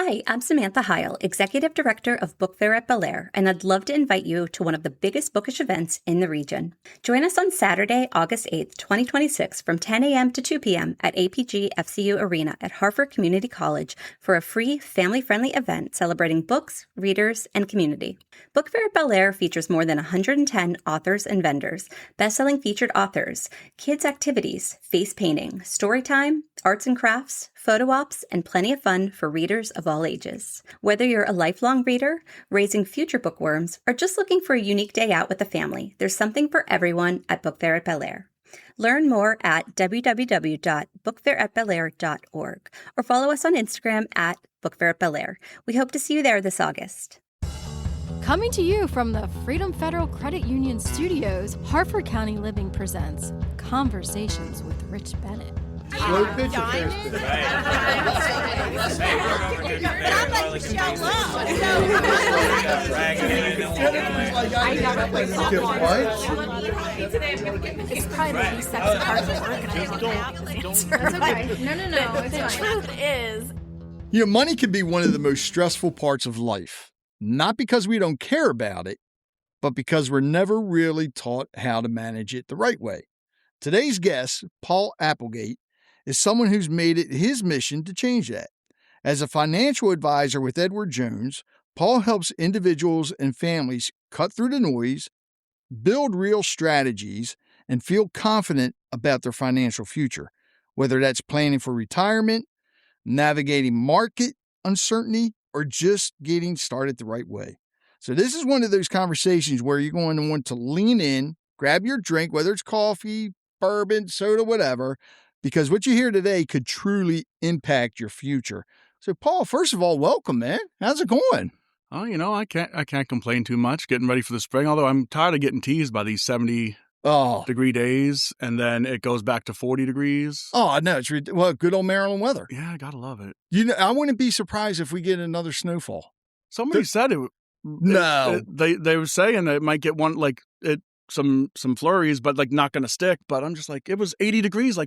Hi, I'm Samantha Heil, Executive Director of Book Fair at Bel Air, and I'd love to invite you to one of the biggest bookish events in the region. Join us on Saturday, August 8th, 2026 from 10 a.m. to 2 p.m. at APG FCU Arena at Hartford Community College for a free, family-friendly event celebrating books, readers, and community. Book Fair at Bel Air features more than 110 authors and vendors, best-selling featured authors, kids' activities, face painting, story time, arts and crafts, photo ops, and plenty of fun for readers of all ages. Whether you're a lifelong reader, raising future bookworms, or just looking for a unique day out with the family, there's something for everyone at Book Fair at Bel Air. Learn more at www.bookfairatbelair.org or follow us on Instagram at Book Fair at Bel Air. We hope to see you there this August. Coming to you from the Freedom Federal Credit Union Studios, Hartford County Living presents Conversations with Rich Bennett. Slow pitch or fast pitch? It's probably the least sexy part of the organization. No. The truth is, Money can be one of the most stressful parts of life. Not because we don't care about it, but because we're never really taught how to manage it the right way. Today's guest, Paul Applegate, is someone who's made it his mission to change that. As a financial advisor with Edward Jones, Paul helps individuals and families cut through the noise, build real strategies, and feel confident about their financial future, whether that's planning for retirement, navigating market uncertainty, or just getting started the right way. So this is one of those conversations where you're going to want to lean in, grab your drink, whether it's coffee, bourbon, soda, whatever, because what you hear today could truly impact your future. So, Paul, first of all, welcome, man. How's it going? Oh, I can't complain too much. Getting ready for the spring, although I'm tired of getting teased by these 70-degree days, and then it goes back to 40 degrees. Oh, I know. It's good old Maryland weather. Yeah, I gotta love it. I wouldn't be surprised if we get another snowfall. Somebody said it. No, they were saying that it might get some flurries, but not going to stick. But I'm just like, it was 80 degrees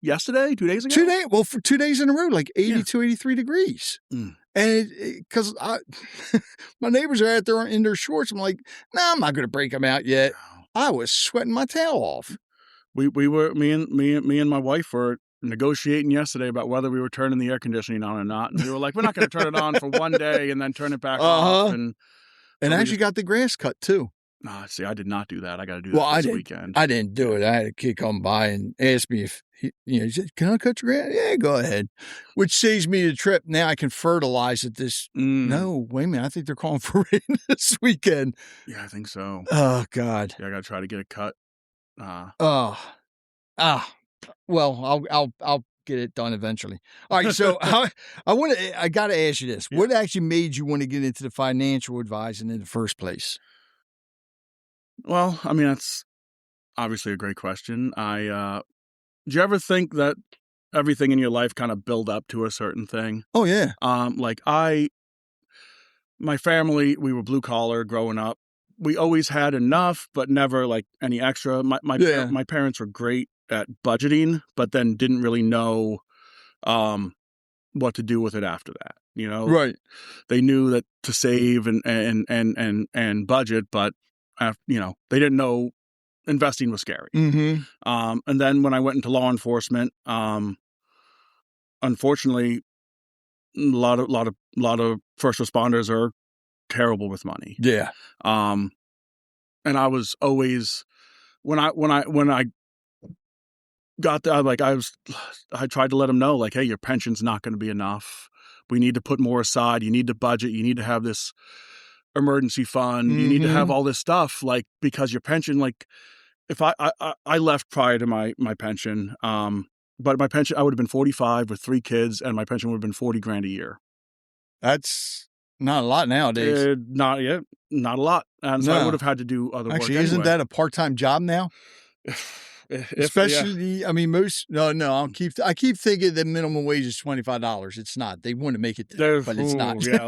yesterday, 2 days ago. For 2 days in a row, 82, 83 degrees. And because my neighbors are out there in their shorts, I'm like, I'm not going to break them out yet. I was sweating my tail off. Me and my wife were negotiating yesterday about whether we were turning the air conditioning on or not. And we were like, we're not going to turn it on for one day and then turn it back off. And actually got the grass cut too. See, I did not do that. I got to do that this weekend. I didn't do it. I had a kid come by and ask me if he said, "Can I cut your grass?" Yeah, go ahead. Which saves me the trip. Now I can fertilize it this. No, wait a minute. I think they're calling for rain this weekend. Yeah, I think so. Oh God. Yeah, I got to try to get it cut. Well, I'll get it done eventually. All right. So I got to ask you this. Yeah. What actually made you want to get into the financial advising in the first place? Well, I mean, that's obviously a great question. Do you ever think that everything in your life kind of build up to a certain thing? Oh, yeah. My family, we were blue collar growing up. We always had enough, but never any extra. My parents were great at budgeting, but then didn't really know what to do with it after that. Right? They knew that to save and budget, but they didn't know investing was scary. Mm-hmm. And then when I went into law enforcement, unfortunately, a lot of first responders are terrible with money. Yeah. And I was always when I got there, I tried to let them know, hey, your pension's not going to be enough. We need to put more aside. You need to budget. You need to have this emergency fund. You need to have all this stuff, because your pension, if I left prior to my pension, but my pension, I would have been 45 with 3 kids, and my pension would have been $40,000 a year. That's not a lot nowadays. Not a lot. And so I would have had to do other work. Actually, isn't that a part-time job now? Especially, I mean, most I keep thinking the minimum wage is $25. It's not. They want to make it there, but it's not. Yeah,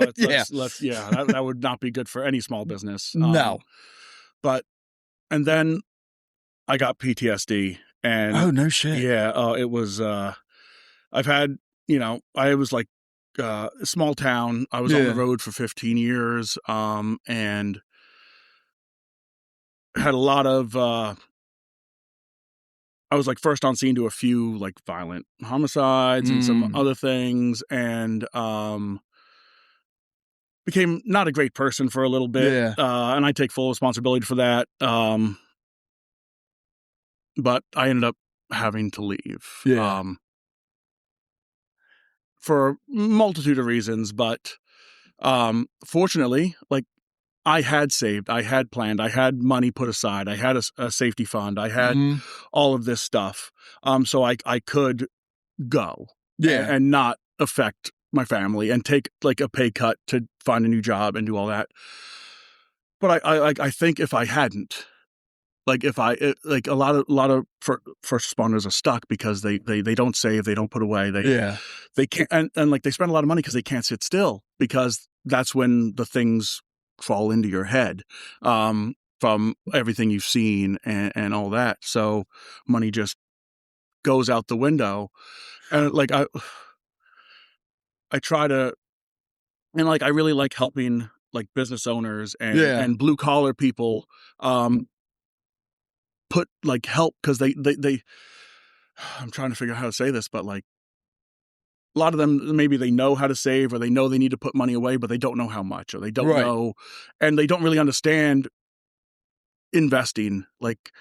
that would not be good for any small business. No. And then I got PTSD, and oh no shit. Yeah, it was. I've had, I was small town. I was on the road for 15 years, and had a lot of, I was like first on scene to a few like violent homicides and some other things, and became not a great person for a little bit. And I take full responsibility for that. But I ended up having to leave. For a multitude of reasons, but fortunately, like, I had saved, I had planned, I had money put aside, I had a safety fund, I had all of this stuff, so I could go and not affect my family and take like a pay cut to find a new job and do all that. But I think if I hadn't, like, like a lot of first responders are stuck because they don't save, they don't put away, they can't, and like they spend a lot of money because they can't sit still, because that's when the things fall into your head from everything you've seen and all that. So money just goes out the window, and like I try to, and like I really like helping like business owners and blue collar people put like help, because they I'm trying to figure out how to say this, but like a lot of them, maybe they know how to save, or they know they need to put money away, but they don't know how much, or they don't know, and they don't really understand investing. Like,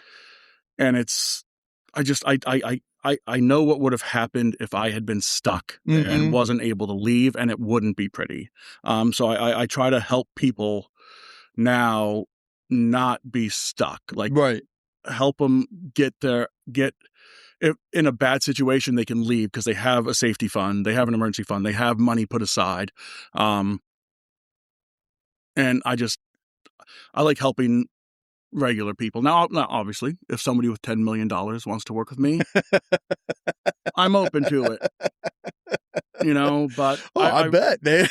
and it's, I know what would have happened if I had been stuck and wasn't able to leave, and it wouldn't be pretty. So I try to help people now not be stuck. Like, help them get if in a bad situation, they can leave because they have a safety fund, they have an emergency fund, they have money put aside. And I like helping regular people. Now, obviously, if somebody with $10 million wants to work with me, I'm open to it, but I bet, man.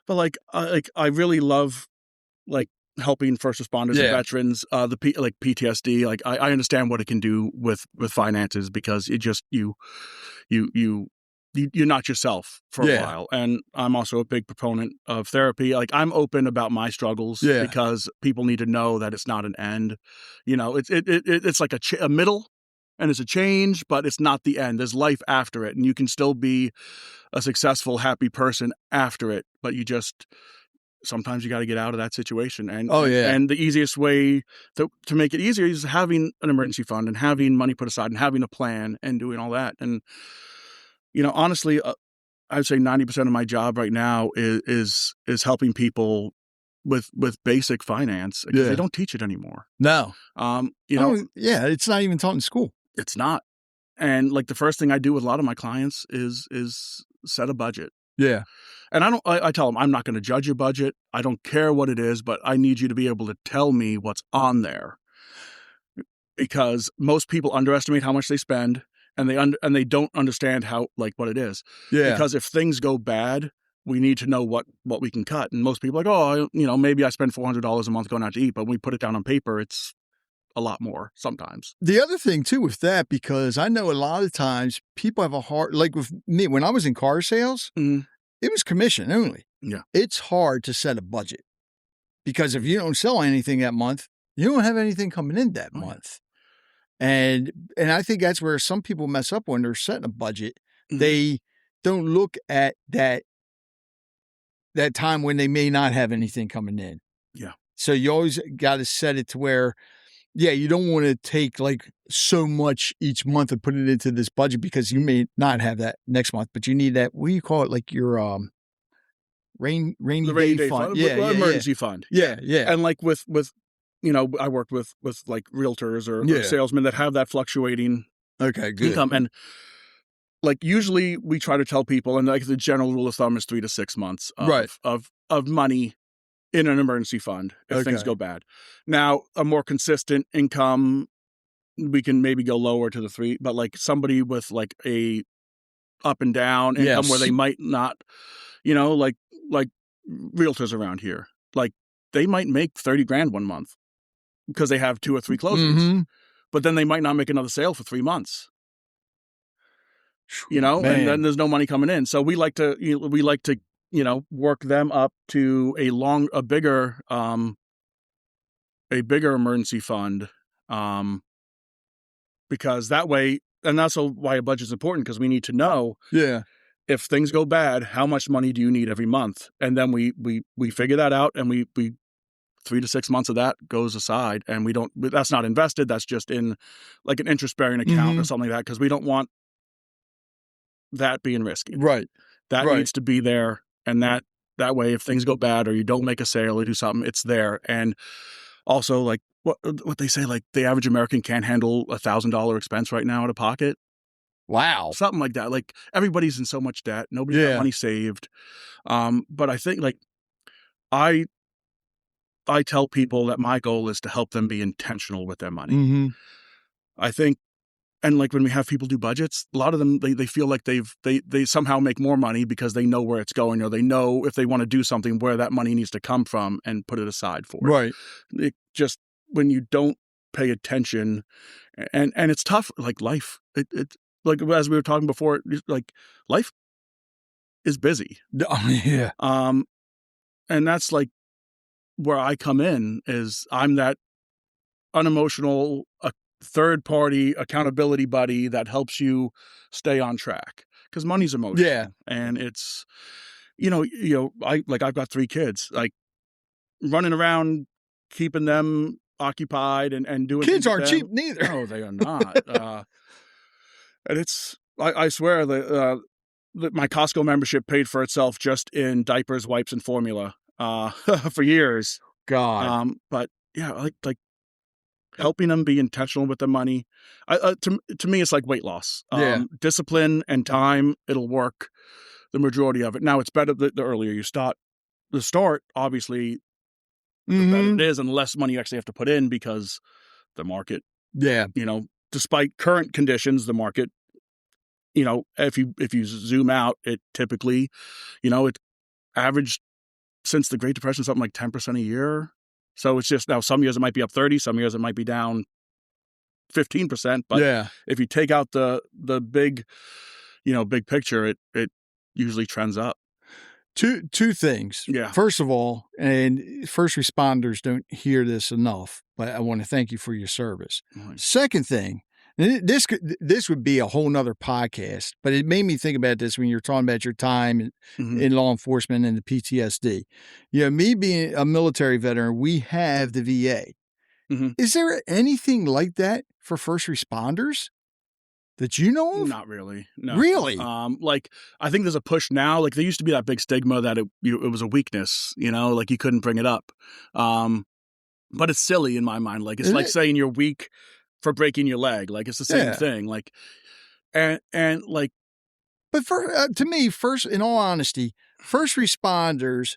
But I really love like helping first responders and veterans, like PTSD. Like I understand what it can do with finances, because it just you're not yourself for a while. And I'm also a big proponent of therapy. Like, I'm open about my struggles because people need to know that it's not an end. It's like a middle, and it's a change, but it's not the end. There's life after it, and you can still be a successful, happy person after it. But you just, sometimes you got to get out of that situation. And and the easiest way to make it easier is having an emergency fund and having money put aside and having a plan and doing all that. And honestly, I'd say 90% of my job right now is helping people with basic finance, because they don't teach it anymore. No. It's not even taught in school. It's not. And like the first thing I do with a lot of my clients is set a budget. Yeah. And I tell them, I'm not going to judge your budget. I don't care what it is, but I need you to be able to tell me what's on there, because most people underestimate how much they spend, and they don't understand what it is. Yeah. Because if things go bad, we need to know what we can cut. And most people are like, maybe I spend $400 a month going out to eat, but when we put it down on paper, it's a lot more sometimes. The other thing too with that, because I know a lot of times people have a hard, like with me, when I was in car sales, it was commission only. Yeah. It's hard to set a budget, because if you don't sell anything that month, you don't have anything coming in that month. And I think that's where some people mess up when they're setting a budget. They don't look at that time when they may not have anything coming in. Yeah. So you always got to set it to where, you don't want to take like so much each month and put it into this budget, because you may not have that next month, but you need that, what do you call it? Like your rainy day fund. Emergency fund. Yeah. And like with I worked with like realtors or salesmen that have that fluctuating income. And like usually we try to tell people, and like the general rule of thumb is 3 to 6 months of money in an emergency fund if things go bad. Now, a more consistent income, we can maybe go lower to the 3, but like somebody with like a up and down income where they might not, like realtors around here, like they might make 30 grand one month because they have 2 or 3 closings, but then they might not make another sale for 3 months. and Man. then there's no money coming in. So we like to work them up to a bigger emergency fund, because that way, and that's why a budget is important, because we need to know, if things go bad, how much money do you need every month? And then we figure that out, and we 3 to 6 months of that goes aside, and that's not invested. That's just in like an interest-bearing account or something like that, because we don't want that being risky. Right. That needs to be there, and that way, if things go bad or you don't make a sale or do something, it's there. And also, like what they say, like the average American can't handle $1,000 expense right now out of pocket. Wow. Something like that. Like, everybody's in so much debt. Nobody's got money saved. But I think, like, I tell people that my goal is to help them be intentional with their money. I think, and like when we have people do budgets, a lot of them, they feel like they somehow make more money because they know where it's going, or they know if they want to do something where that money needs to come from and put it aside for it. Right. It just, when you don't pay attention, and it's tough, like life, it like, as we were talking before, like life is busy. Yeah. And that's like where I come in, is I'm that unemotional, third-party accountability buddy that helps you stay on track, because money's emotional. Yeah. And it's, I've got 3 kids, like running around, keeping them occupied and doing Kids things with aren't them. cheap neither. No, they are not. And it's, I swear that my Costco membership paid for itself just in diapers, wipes, and formula for years. God. But yeah, like helping them be intentional with the money. To me, it's like weight loss. Discipline and time, it'll work the majority of it. Now, it's better the earlier you start. The start, obviously, the better it is, and the less money you actually have to put in, because the market, despite current conditions, the market, if you zoom out, it typically, it averaged since the Great Depression something like 10% a year. So it's just, now some years it might be up 30, some years it might be down 15%. But if you take out the big, big picture, it usually trends up. Two things. Yeah. First of all, and first responders don't hear this enough, but I want to thank you for your service. Right. Second thing, and this would be a whole nother podcast, but it made me think about this when you're talking about your time in law enforcement and the PTSD. Me being a military veteran, we have the VA. Is there anything like that for first responders that you know of? Not really. No. Really? Like, I think there's a push now. Like, there used to be that big stigma that it was a weakness, like you couldn't bring it up. But it's silly in my mind. Like, it's like saying you're weak for breaking your leg. Like, it's the same thing. Like, and like, but to me, first, in all honesty, first responders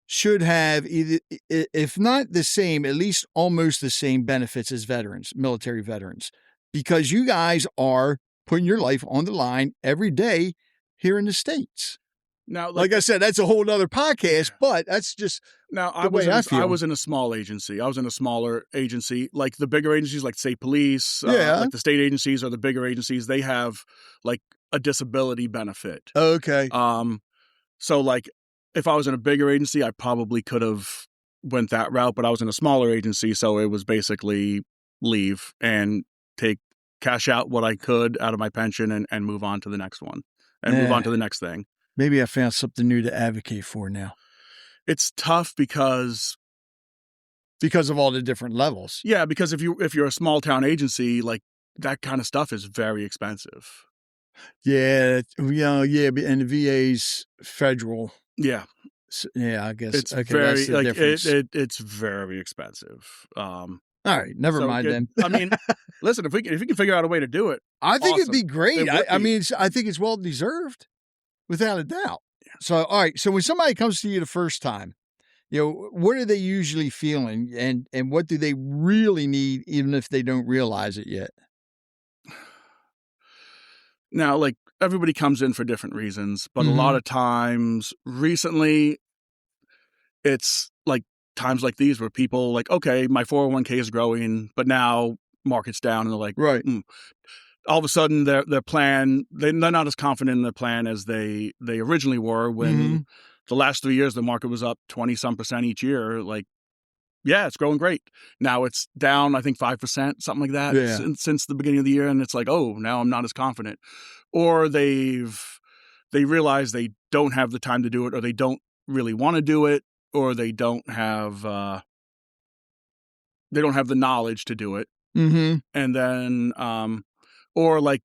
should have either, if not the same, at least almost the same benefits as veterans, military veterans, because you guys are putting your life on the line every day here in the States. Now, like I said, that's a whole other podcast, but that's just I was in a small agency. I was in a smaller agency. Like, the bigger agencies, like state police, like the state agencies or the bigger agencies, they have like a disability benefit. Okay. So like, if I was in a bigger agency, I probably could have went that route, but I was in a smaller agency, so it was basically leave and cash out what I could out of my pension and move on to the next one and move on to the next thing. Maybe I found something new to advocate for now. It's tough because of all the different levels. Yeah, because if you're a small town agency, like, that kind of stuff is very expensive. Yeah, and the VA's federal. Yeah. So, yeah, I guess it's very like it's very expensive. All right, never mind then. I mean, listen, if we can figure out a way to do it, I think awesome. It'd be great. I mean, I think it's well deserved, without a doubt. Yeah. So, all right. So when somebody comes to you the first time, what are they usually feeling, and what do they really need, even if they don't realize it yet? Now, like, everybody comes in for different reasons, but a lot of times recently, it's like times like these where people like, okay, my 401k is growing, but now market's down, and they're like, right. all of a sudden their plan, they're not as confident in their plan as they originally were when the last 3 years the market was up 20-some% each year. Like, yeah, it's growing great. Now it's down, I think 5%, something like that, since the beginning of the year, and it's like, oh, now I'm not as confident. Or they realize they don't have the time to do it, or they don't really want to do it, or they don't have the knowledge to do it. And then or like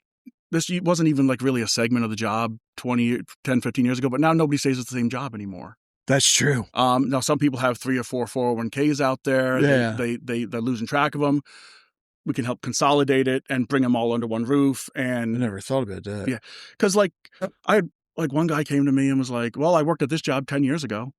this wasn't even like really a segment of the job 10, 15 years ago, but now nobody stays at the same job anymore. That's true. Now some people have 3 or 4 401ks out there. Yeah. They're losing track of them. We can help consolidate it and bring them all under one roof. And I never thought about that. Yeah. Cause like one guy came to me and was like, well, I worked at this job 10 years ago.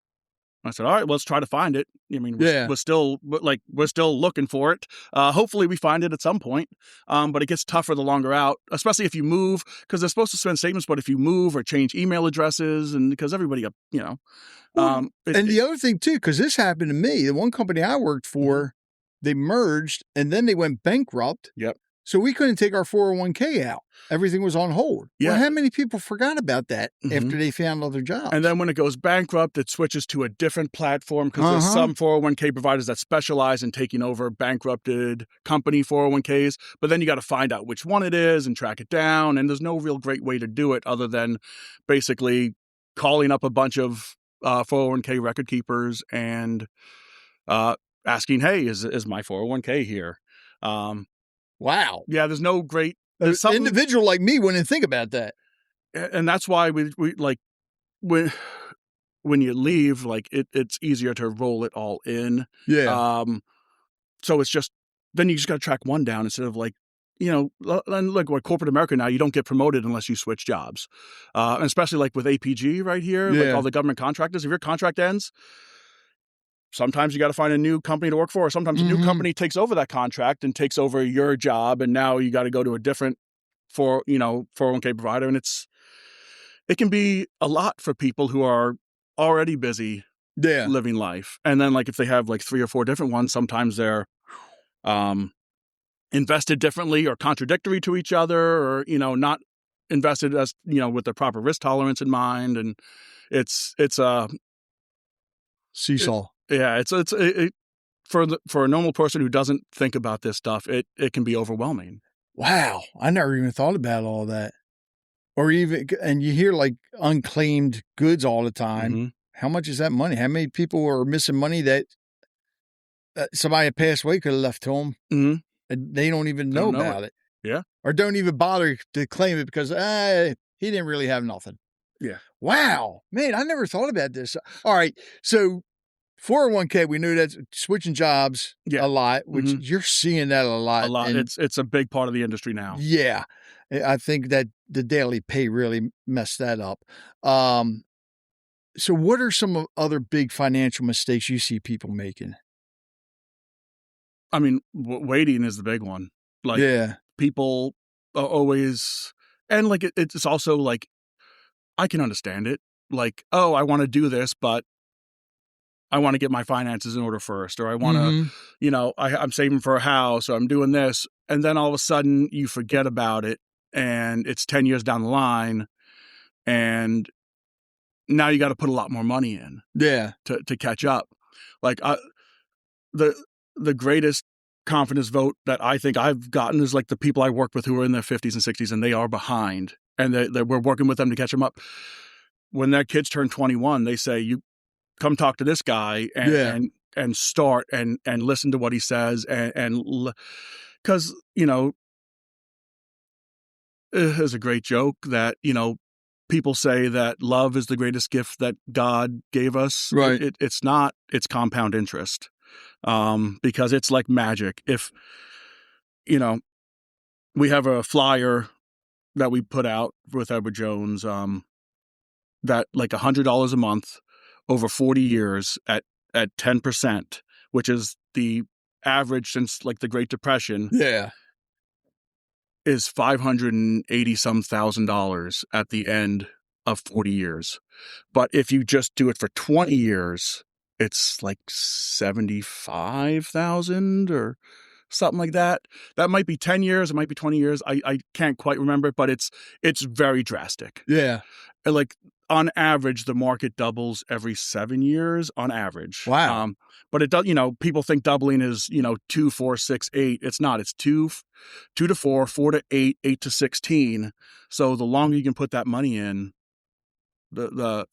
I said, all right, well, let's try to find it. I mean, we're still looking for it. Hopefully we find it at some point. But it gets tougher the longer out, especially if you move, because they're supposed to send statements. But if you move or change email addresses, and because everybody, and the other thing too, because this happened to me, the one company I worked for, they merged and then they went bankrupt. Yep. So we couldn't take our 401k out. Everything was on hold. Yeah. Well, how many people forgot about that after they found other jobs? And then when it goes bankrupt, it switches to a different platform, because there's some 401k providers that specialize in taking over bankrupted company 401ks. But then you got to find out which one it is and track it down. And there's no real great way to do it other than basically calling up a bunch of 401k record keepers and asking, hey, is my 401k here? Wow. Yeah, there's no great... An individual like me wouldn't think about that. And that's why we like, when you leave, like it's easier to roll it all in. Yeah. So it's just, then you just got to track one down instead of like, and like what corporate America now, you don't get promoted unless you switch jobs. And especially like with APG right here, like all the government contractors, if your contract ends, sometimes you got to find a new company to work for, or sometimes a new company takes over that contract and takes over your job, and now you got to go to a different 401k provider, and it can be a lot for people who are already busy living life. And then like if they have like 3 or 4 different ones, sometimes they're invested differently or contradictory to each other, or not invested as with the proper risk tolerance in mind, and it's a seesaw. It's for a normal person who doesn't think about this stuff, it can be overwhelming. Wow, I never even thought about all that. Or even, and you hear like unclaimed goods all the time. How much is that money? How many people are missing money that somebody that passed away could have left to them, and they don't even know about it. Yeah, or don't even bother to claim it because he didn't really have nothing. Yeah. Wow, man, I never thought about this. All right, so 401k, we knew that's switching jobs a lot, which you're seeing that a lot. A lot. And it's a big part of the industry now. Yeah. I think that the daily pay really messed that up. So what are some other big financial mistakes you see people making? I mean, waiting is the big one. Like, people are always, and like, it's also like, I can understand it. Like, oh, I want to do this, but I want to get my finances in order first, or I want to, I'm saving for a house, or I'm doing this. And then all of a sudden you forget about it, and it's 10 years down the line, and now you got to put a lot more money in to catch up. Like the greatest confidence vote that I think I've gotten is like the people I work with who are in their 50s and 60s, and they are behind, and we're working with them to catch them up. When their kids turn 21, they say, you come talk to this guy and start and listen to what he says. And because, there's a great joke that, people say that love is the greatest gift that God gave us. Right. It's not, it's compound interest. Because it's like magic. If, we have a flyer that we put out with Edward Jones, that like $100 a month over 40 years at 10%, which is the average since like the Great Depression. Yeah. Is $580-some thousand at the end of 40 years. But if you just do it for 20 years, it's like 75,000 or something like that. That might be 10 years. It might be 20 years. I can't quite remember, but it's very drastic. Yeah. And like on average, the market doubles every 7 years on average. Wow. But it does, people think doubling is, 2, 4, 6, 8. It's not. It's 2 to 4, 4 to 8, 8 to 16. So the longer you can put that money in, the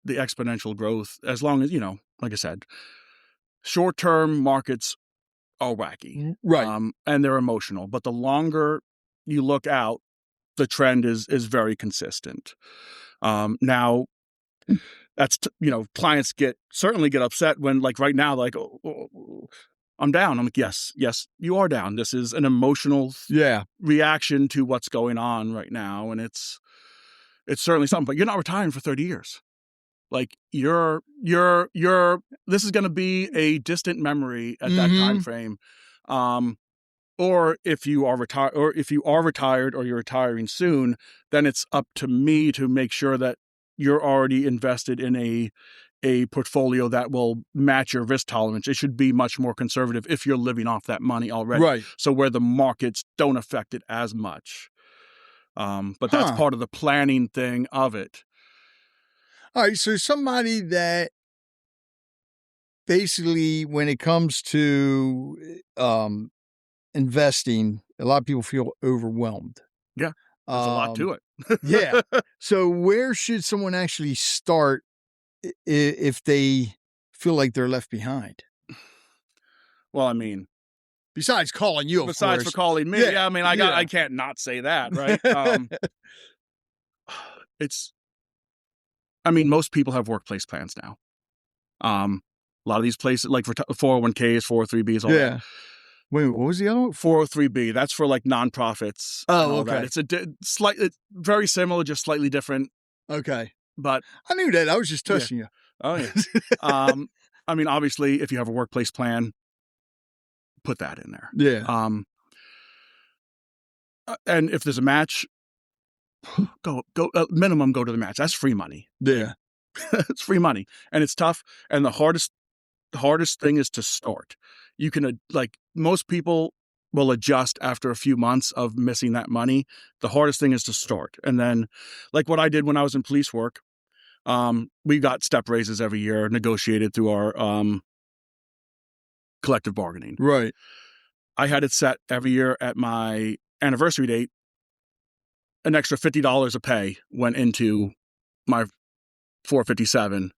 exponential growth, as long as, like I said, short-term markets are wacky. Right. And they're emotional. But the longer you look out, the trend is very consistent. Now, that's, clients certainly get upset when, like right now, like, oh, I'm down. I'm like, yes, you are down. This is an emotional reaction to what's going on right now. And it's certainly something, but you're not retiring for 30 years. Like this is going to be a distant memory at that time frame. Or if you are retired, or you're retiring soon, then it's up to me to make sure that you're already invested in a portfolio that will match your risk tolerance. It should be much more conservative if you're living off that money already. Right. So where the markets don't affect it as much. But that's part of the planning thing of it. All right. So somebody that basically, when it comes to investing, a lot of people feel overwhelmed. Yeah. There's a lot to it. Yeah. So where should someone actually start if they feel like they're left behind? Well, I mean, besides calling you, besides for calling me, I mean, I can't not say that, right? Most people have workplace plans now. A lot of these places, like for 401ks, 403bs, all that. Wait, what was the other one? 403b. That's for like nonprofits. Oh, okay. That. It's very similar, just slightly different. Okay. But I knew that. I was just touching you. Oh, yeah. Obviously, if you have a workplace plan, put that in there. Yeah. And if there's a match, go minimum go to the match. That's free money. Yeah. It's free money, and it's tough. And the hardest thing is to start. You can most people will adjust after a few months of missing that money. The hardest thing is to start. And then, like what I did when I was in police work, we got step raises every year, negotiated through our collective bargaining. Right. I had it set every year at my anniversary date. An extra $50 a pay went into my 457.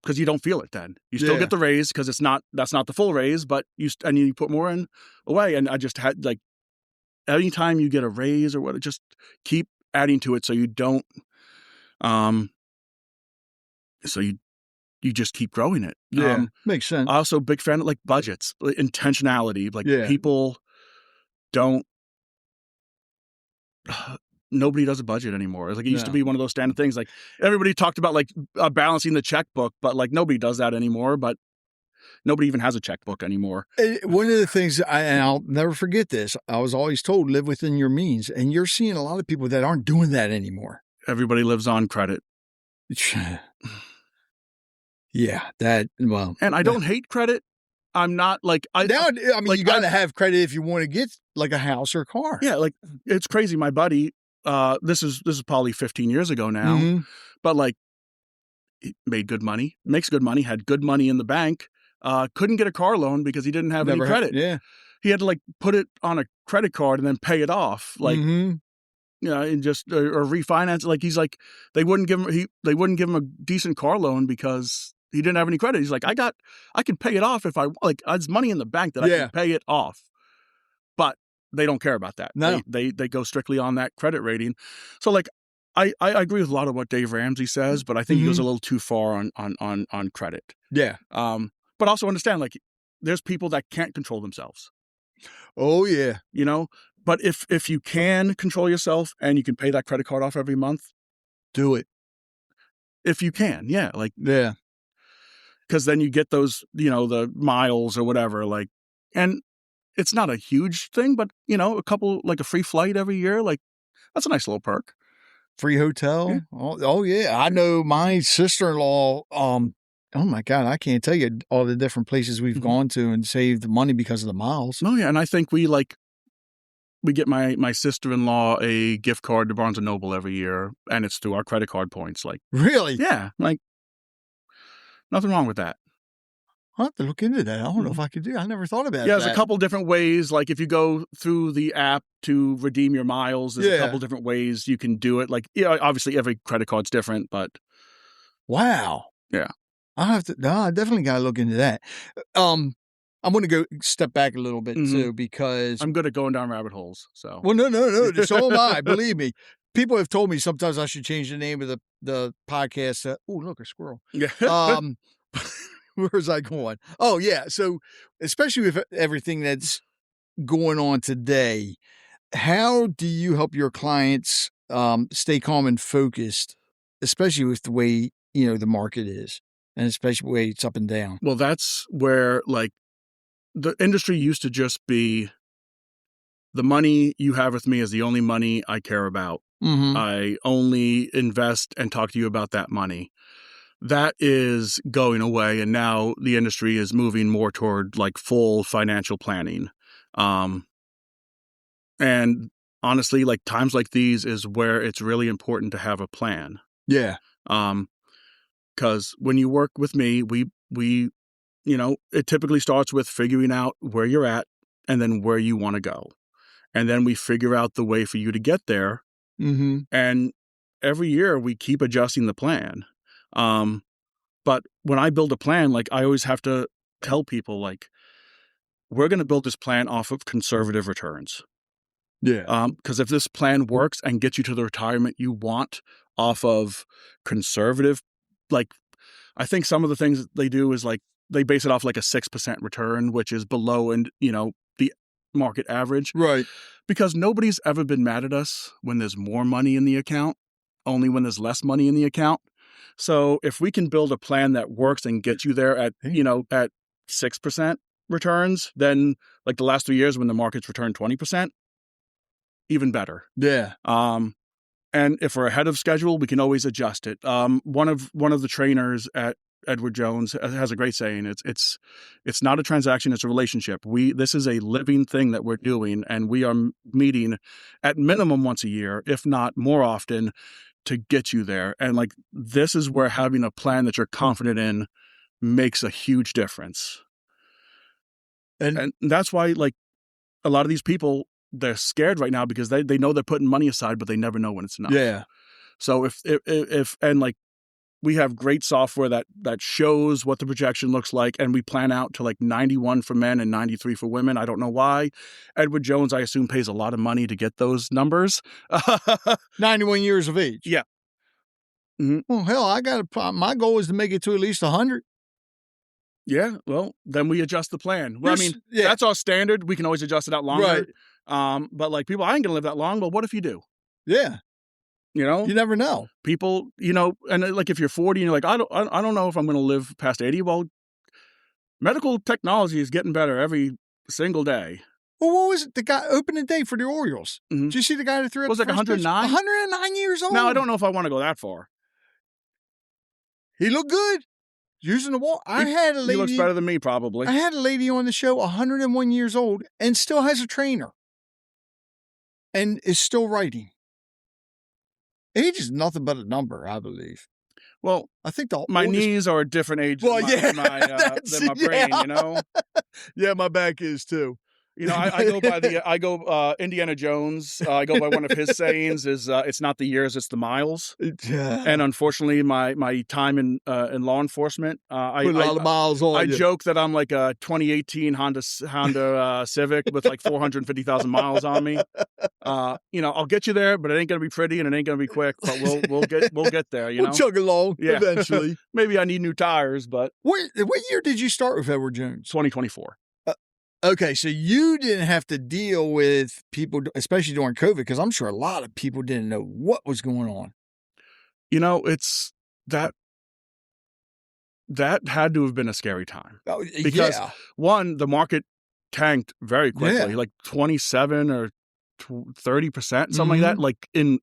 Because you don't feel it then. You still get the raise because that's not the full raise, but you put more in away. And I just had anytime you get a raise or what, just keep adding to it so you don't, so you just keep growing it. Yeah, makes sense. Also, big fan of budgets, intentionality. People don't. Nobody does a budget anymore. It used to be one of those standard things. Everybody talked about balancing the checkbook, but nobody does that anymore. But nobody even has a checkbook anymore. One of the things, and I'll never forget this, I was always told, live within your means. And you're seeing a lot of people that aren't doing that anymore. Everybody lives on credit. Yeah, and I don't hate credit. I'm not you got to have credit if you want to get a house or a car. Yeah, it's crazy. My buddy, this is probably 15 years ago now, but he made good money, makes good money, had good money in the bank, couldn't get a car loan because he didn't have any credit. He had to put it on a credit card and then pay it off, and just or refinance. He's they wouldn't give him a decent car loan because he didn't have any credit. He's I can pay it off if I there's money in the bank that I can pay it off, but they don't care about that. No, they go strictly on that credit rating. So I agree with a lot of what Dave Ramsey says, but I think he goes a little too far on credit. Yeah. But also understand there's people that can't control themselves. Oh yeah. But if you can control yourself and you can pay that credit card off every month, do it. If you can, yeah. Yeah. Because then you get those, the miles or whatever, and it's not a huge thing, but, a couple, a free flight every year, that's a nice little perk. Free hotel. Yeah. Oh yeah. I know my sister-in-law, Oh my God, I can't tell you all the different places we've gone to and saved money because of the miles. Oh yeah, and I think we get my sister-in-law a gift card to Barnes & Noble every year, and it's through our credit card points. Like, Really? yeah, like nothing wrong with that. I'll have to look into that. I don't know if I could do it. I never thought about that. Yeah, there's a couple different ways. Like if you go through the app to redeem your miles, there's a couple different ways you can do it. Like, obviously every credit card's different, but. Wow. Yeah. I definitely got to look into that. I'm going to go step back a little bit too, because I'm good at going down rabbit holes. So. Well, no. So am I. Believe me. People have told me sometimes I should change the name of the podcast. Oh, look, a squirrel. Yeah. Where was I going? Oh, yeah. So, especially with everything that's going on today, how do you help your clients stay calm and focused, especially with the way, the market is, and especially the way it's up and down? Well, that's where, like, the industry used to just be the money you have with me is the only money I care about. Mm-hmm. I only invest and talk to you about that money. That is going away, and now the industry is moving more toward like full financial planning. And honestly, like times like these is where it's really important to have a plan. Yeah. Because when you work with me, we it typically starts with figuring out where you're at and then where you want to go. And then we figure out the way for you to get there. Mm-hmm. And every year we keep adjusting the plan. But when I build a plan, like I always have to tell people, like, we're going to build this plan off of conservative returns. Yeah. Because if this plan works and gets you to the retirement you want off of conservative, like, I think some of the things that they do is like they base it off like a 6% return, which is below the market average. Right. Because nobody's ever been mad at us when there's more money in the account, only when there's less money in the account. So if we can build a plan that works and get you there at 6% returns, then like the last 3 years when the market's returned 20%, even better. Yeah. And if we're ahead of schedule, we can always adjust it. One of the trainers at Edward Jones has a great saying. It's not a transaction, it's a relationship. This is a living thing that we're doing, and we are meeting at minimum once a year, if not more often, to get you there. And like, this is where having a plan that you're confident in makes a huge difference. And that's why, like, a lot of these people, they're scared right now because they know they're putting money aside, but they never know when it's enough. Yeah. So if like, we have great software that shows what the projection looks like, and we plan out to like 91 for men and 93 for women. I don't know why. Edward Jones, I assume, pays a lot of money to get those numbers. 91 years of age. Yeah. Mm-hmm. Well, hell, my goal is to make it to at least 100. Yeah. Well, then we adjust the plan. Well, that's our standard. We can always adjust it out longer. Right. But like, people, I ain't going to live that long. Well, what if you do? Yeah. You never know. People, and like if you're 40 and you're like, I don't know if I'm going to live past 80. Well, medical technology is getting better every single day. Well, what was it? The guy opening day for the Orioles. Mm-hmm. Did you see the guy that threw it? Was like 109? 109 years old. Now, I don't know if I want to go that far. He looked good. Using the wall. I had a lady. He looks better than me, probably. I had a lady on the show, 101 years old, and still has a trainer. And is still writing. Age is nothing but a number, I believe. Well, I think my knees are a different age than my brain, Yeah, my back is too. I go Indiana Jones. I go by one of his sayings is it's not the years, it's the miles. And unfortunately, my time in law enforcement, I put a lot of miles on. I joke that I'm like a 2018 Honda Civic with like 450,000 miles on me. I'll get you there, but it ain't gonna be pretty and it ain't gonna be quick. But we'll get there. We'll chug along eventually. Maybe I need new tires, but what year did you start with Edward Jones? 2024. Okay, so you didn't have to deal with people, especially during COVID, because I'm sure a lot of people didn't know what was going on. It's that had to have been a scary time. Because one, the market tanked very quickly, like 27 or 30%, something like that, like in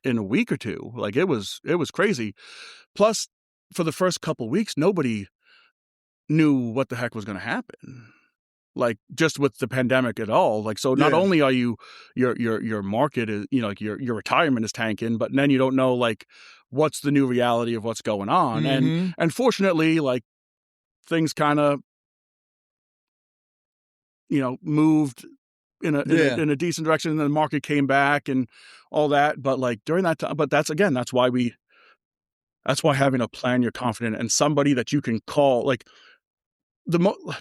a week or two. Like it was crazy. Plus, for the first couple weeks, nobody knew what the heck was going to happen. Like, just with the pandemic at all. Like, so not only are you, your market is, like your retirement is tanking, but then you don't know, like, what's the new reality of what's going on. And fortunately, like, things kind of, moved in a decent direction, and the market came back and all that. But like during that time, but that's why having a plan you're confident in and somebody that you can call, like,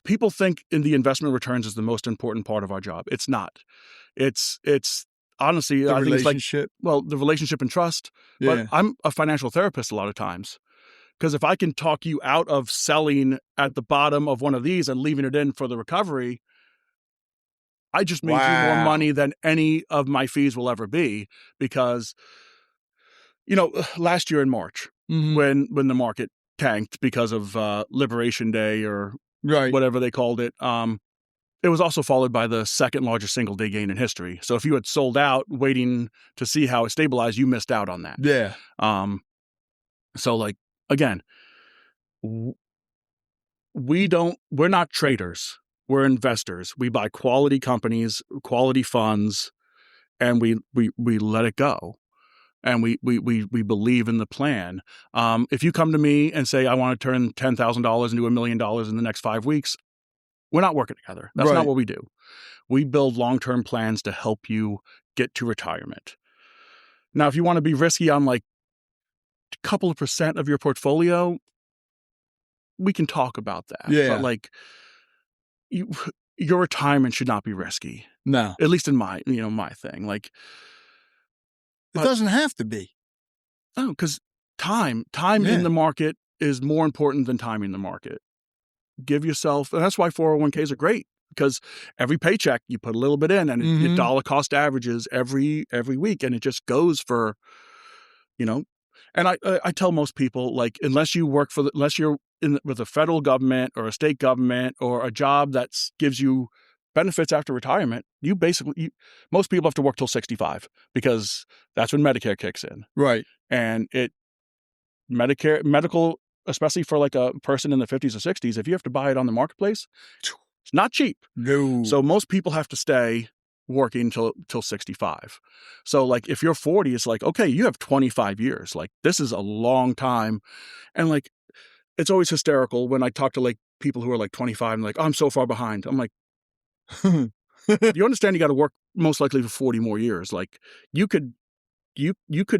people think in the investment returns is the most important part of our job. It's not. It's honestly, I think it's like, the relationship and trust. But I'm a financial therapist a lot of times, because if I can talk you out of selling at the bottom of one of these and leaving it in for the recovery, I just made you more money than any of my fees will ever be. Because, last year in March, when the market tanked because of Liberation Day or whatever they called it, it was also followed by the second largest single day gain in history. So if you had sold out waiting to see how it stabilized, you missed out on that. Yeah. So, like, again, we're not traders. We're investors. We buy quality companies, quality funds, and we let it go. And we believe in the plan. If you come to me and say, I want to turn $10,000 into $1 million in the next 5 weeks, we're not working together. That's not what we do. We build long-term plans to help you get to retirement. Now, if you want to be risky on like a couple of % of your portfolio, we can talk about that. Yeah. But like, your retirement should not be risky. No. At least in my thing. Like, it doesn't have to be. Oh, because time in the market is more important than timing the market. Give yourself, and that's why 401ks are great, because every paycheck you put a little bit in, and it dollar cost averages every week, and it just goes for, And I tell most people, like, unless you're with a federal government or a state government or a job that gives you benefits after retirement, most people have to work till 65, because that's when Medicare kicks in. Right. And medical, especially for like a person in the 50s or 60s, if you have to buy it on the marketplace, it's not cheap. No. So most people have to stay working till 65. So like if you're 40, it's like, okay, you have 25 years. Like, this is a long time. And like, it's always hysterical when I talk to like people who are like 25 and like, oh, I'm so far behind. I'm like, you understand you got to work most likely for 40 more years. Like, you could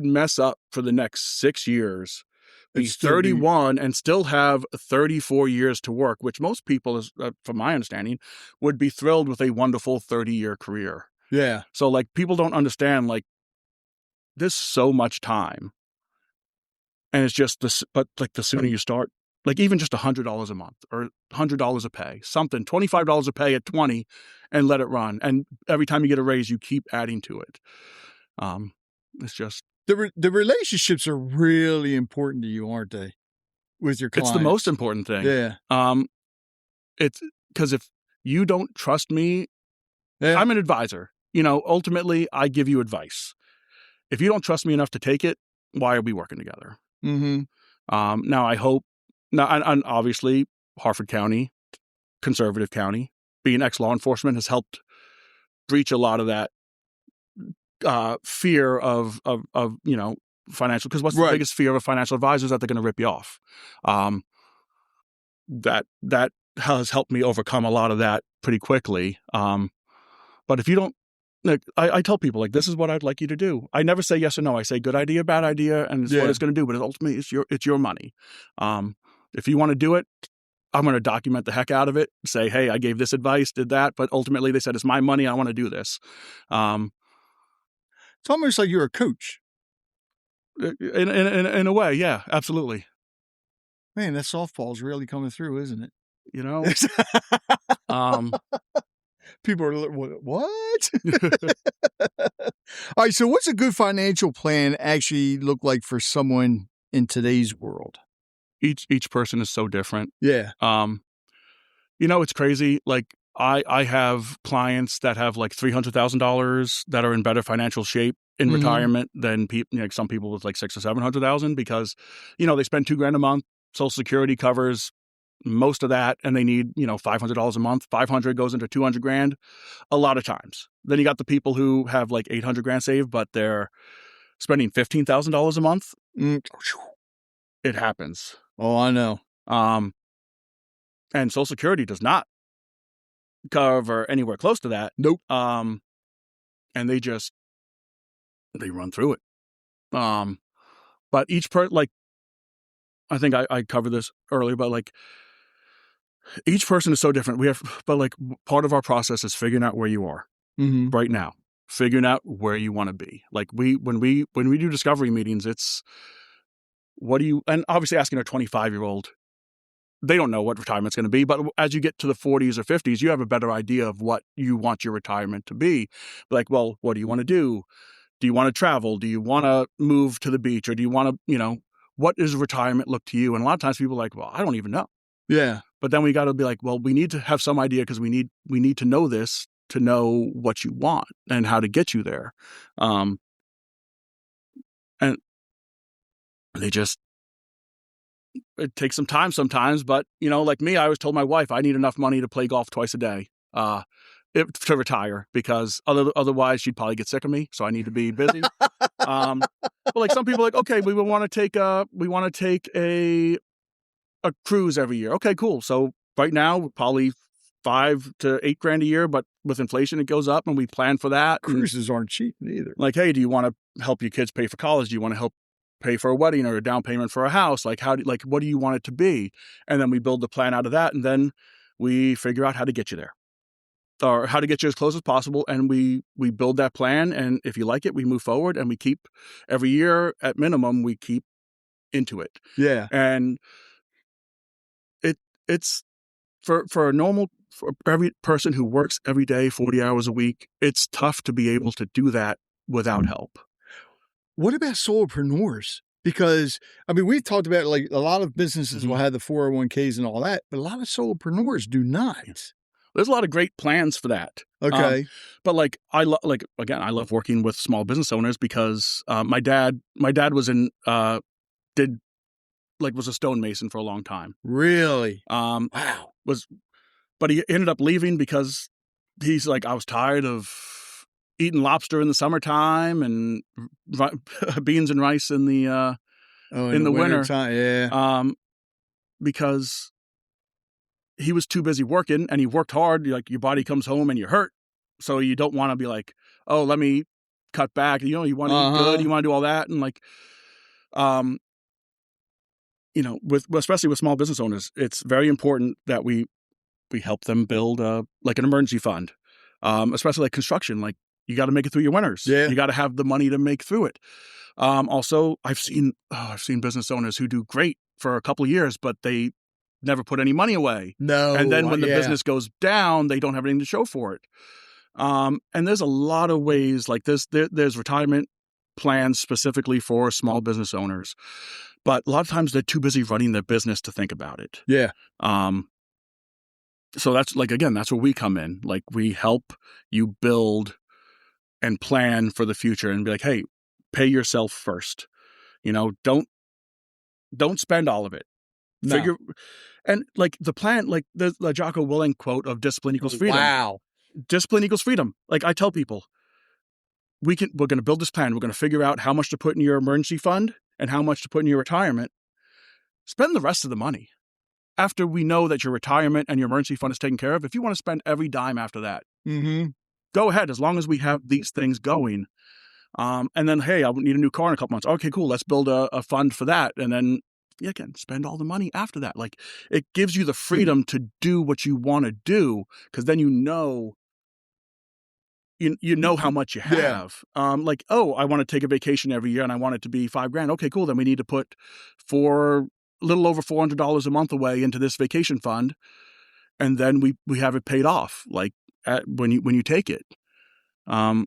mess up for the next 6 years, be 31 and still have 34 years to work, which most people, from my understanding, would be thrilled with a wonderful 30-year career. Yeah. So like, people don't understand, like, there's so much time. And it's just this, but like the sooner you start, like even just $100 a month or $100 a pay, something, $25 a pay at 20, and let it run. And every time you get a raise, you keep adding to it. It's just the relationships are really important to you, aren't they? With your clients, it's the most important thing. Yeah. It's because if you don't trust me, I'm an advisor. Ultimately, I give you advice. If you don't trust me enough to take it, why are we working together? Now I hope. Now, and obviously, Harford County, conservative county, being ex-law enforcement has helped breach a lot of that fear of financial. Because what's the biggest fear of a financial advisor is that they're going to rip you off. That has helped me overcome a lot of that pretty quickly. But if you don't, like, I tell people, like, this is what I'd like you to do. I never say yes or no. I say good idea, bad idea, and it's what it's going to do. But ultimately, it's your money. If you want to do it, I'm going to document the heck out of it. Say, hey, I gave this advice, did that, but ultimately they said it's my money. I want to do this. It's almost like you're a coach. In a way, yeah, absolutely. Man, that softball's really coming through, isn't it? People are like, what? All right, so what's a good financial plan actually look like for someone in today's world? Each person is so different. Yeah. It's crazy. Like, I have clients that have like $300,000 that are in better financial shape in retirement than people, like some people with like 600,000 or 700,000 because, they spend $2,000 a month. Social Security covers most of that, and they need, $500 a month. 500 goes into 200 grand a lot of times. Then you got the people who have like 800 grand saved, but they're spending $15,000 a month. It happens. Oh, I know. And Social Security does not cover anywhere close to that. Nope. And they run through it. But each I think I covered this earlier, but like each person is so different. But like part of our process is figuring out where you are right now, figuring out where you want to be. Like when we do discovery meetings, it's and obviously asking a 25-year-old, they don't know what retirement's going to be, but as you get to the 40s or 50s, you have a better idea of what you want your retirement to be. Like, well, what do you want to do? Do you want to travel? Do you want to move to the beach? Or do you want to, what does retirement look to you? And a lot of times people are like, well, I don't even know. Yeah. But then we got to be like, well, we need to have some idea because we need to know this to know what you want and how to get you there. And it takes some time sometimes, but like me, I always told my wife I need enough money to play golf twice a day to retire, because otherwise she'd probably get sick of me. So I need to be busy. But like some people are like, okay, we want to take a cruise every year. Okay, cool. So right now, probably $5,000 to $8,000 a year, but with inflation, it goes up, and we plan for that. Cruises aren't cheap either. Like, hey, do you want to help your kids pay for college? Do you want to help pay for a wedding or a down payment for a house? Like, what do you want it to be? And then we build the plan out of that, and then we figure out how to get you there, or how to get you as close as possible. And we build that plan, and if you like it, we move forward, and we keep every year at minimum, we keep into it. Yeah. And it's for every person who works every day, 40 hours a week, it's tough to be able to do that without help. What about solopreneurs? Because, we've talked about like a lot of businesses will have the 401ks and all that, but a lot of solopreneurs do not. There's a lot of great plans for that. Okay. But like, I love working with small business owners because my dad was was a stonemason for a long time. Really? Wow. But he ended up leaving because he's like, I was tired of eating lobster in the summertime and beans and rice in the in the winter time. Yeah. Because he was too busy working, and he worked hard. Like, your body comes home and you're hurt, so you don't want to be like, oh, let me cut back. You want to eat good. You want to do all that, and like, especially with small business owners, it's very important that we help them build like an emergency fund, especially like construction. Like, you got to make it through your winters. Yeah. You got to have the money to make through it. Also, I've seen business owners who do great for a couple of years, but they never put any money away. No. And then when the business goes down, they don't have anything to show for it. And there's a lot of ways like this. There's retirement plans specifically for small business owners, but a lot of times they're too busy running their business to think about it. Yeah. So that's like, again, that's where we come in. Like, we help you build and plan for the future and be like, hey, pay yourself first. Don't spend all of it. No. Figure, and like the plan, like the Jocko Willink quote of discipline equals freedom. Wow. Discipline equals freedom. Like, I tell people, we're going to build this plan. We're going to figure out how much to put in your emergency fund and how much to put in your retirement. Spend the rest of the money. After we know that your retirement and your emergency fund is taken care of, if you want to spend every dime after that, go ahead, as long as we have these things going. And then, hey, I need a new car in a couple months. Okay, cool. Let's build a fund for that. And then, again, spend all the money after that. Like, it gives you the freedom to do what you want to do, because then you know how much you have. Like, oh, I want to take a vacation every year and I want it to be $5,000. Okay, cool. Then we need to put a little over $400 a month away into this vacation fund, and then we have it paid off. Like, when you take it. I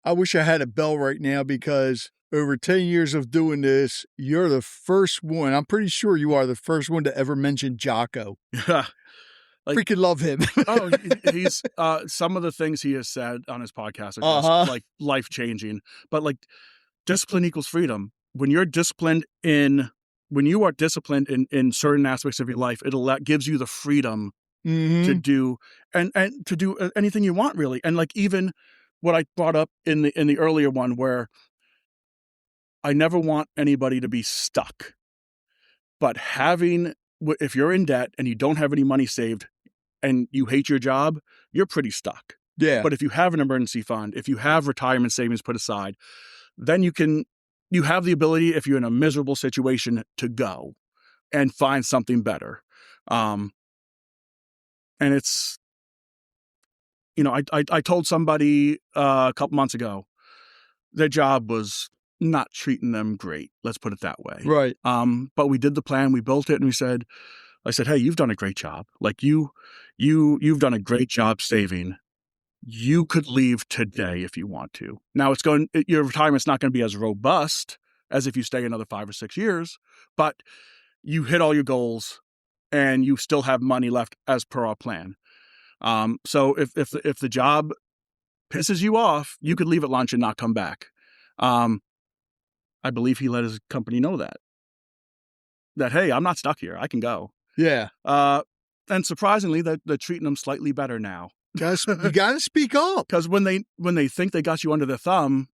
wish I had a bell right now, because over 10 years of doing this, you're the first one. I'm pretty sure you are the first one to ever mention Jocko. Freaking love him. Oh, he's some of the things he has said on his podcast are just like life changing. But like, discipline equals freedom. When you are disciplined in certain aspects of your life, gives you the freedom to do and to do anything you want, really. And like, even what I brought up in the earlier one, where I never want anybody to be stuck. But if you're in debt and you don't have any money saved and you hate your job, you're pretty stuck. Yeah. But if you have an emergency fund, if you have retirement savings put aside, then you have the ability, if you're in a miserable situation, to go and find something better. And it's, I told somebody a couple months ago, their job was not treating them great. Let's put it that way. Right. But we did the plan, we built it, and I said, hey, you've done a great job. Like you've done a great job saving. You could leave today if you want to. Now your retirement's not going to be as robust as if you stay another 5 or 6 years, but you hit all your goals and you still have money left as per our plan. So if the job pisses you off, you could leave at lunch and not come back. I believe he let his company know that, hey, I'm not stuck here. I can go. Yeah. And surprisingly, they're treating them slightly better now. You gotta speak up. Because when they think they got you under their thumb,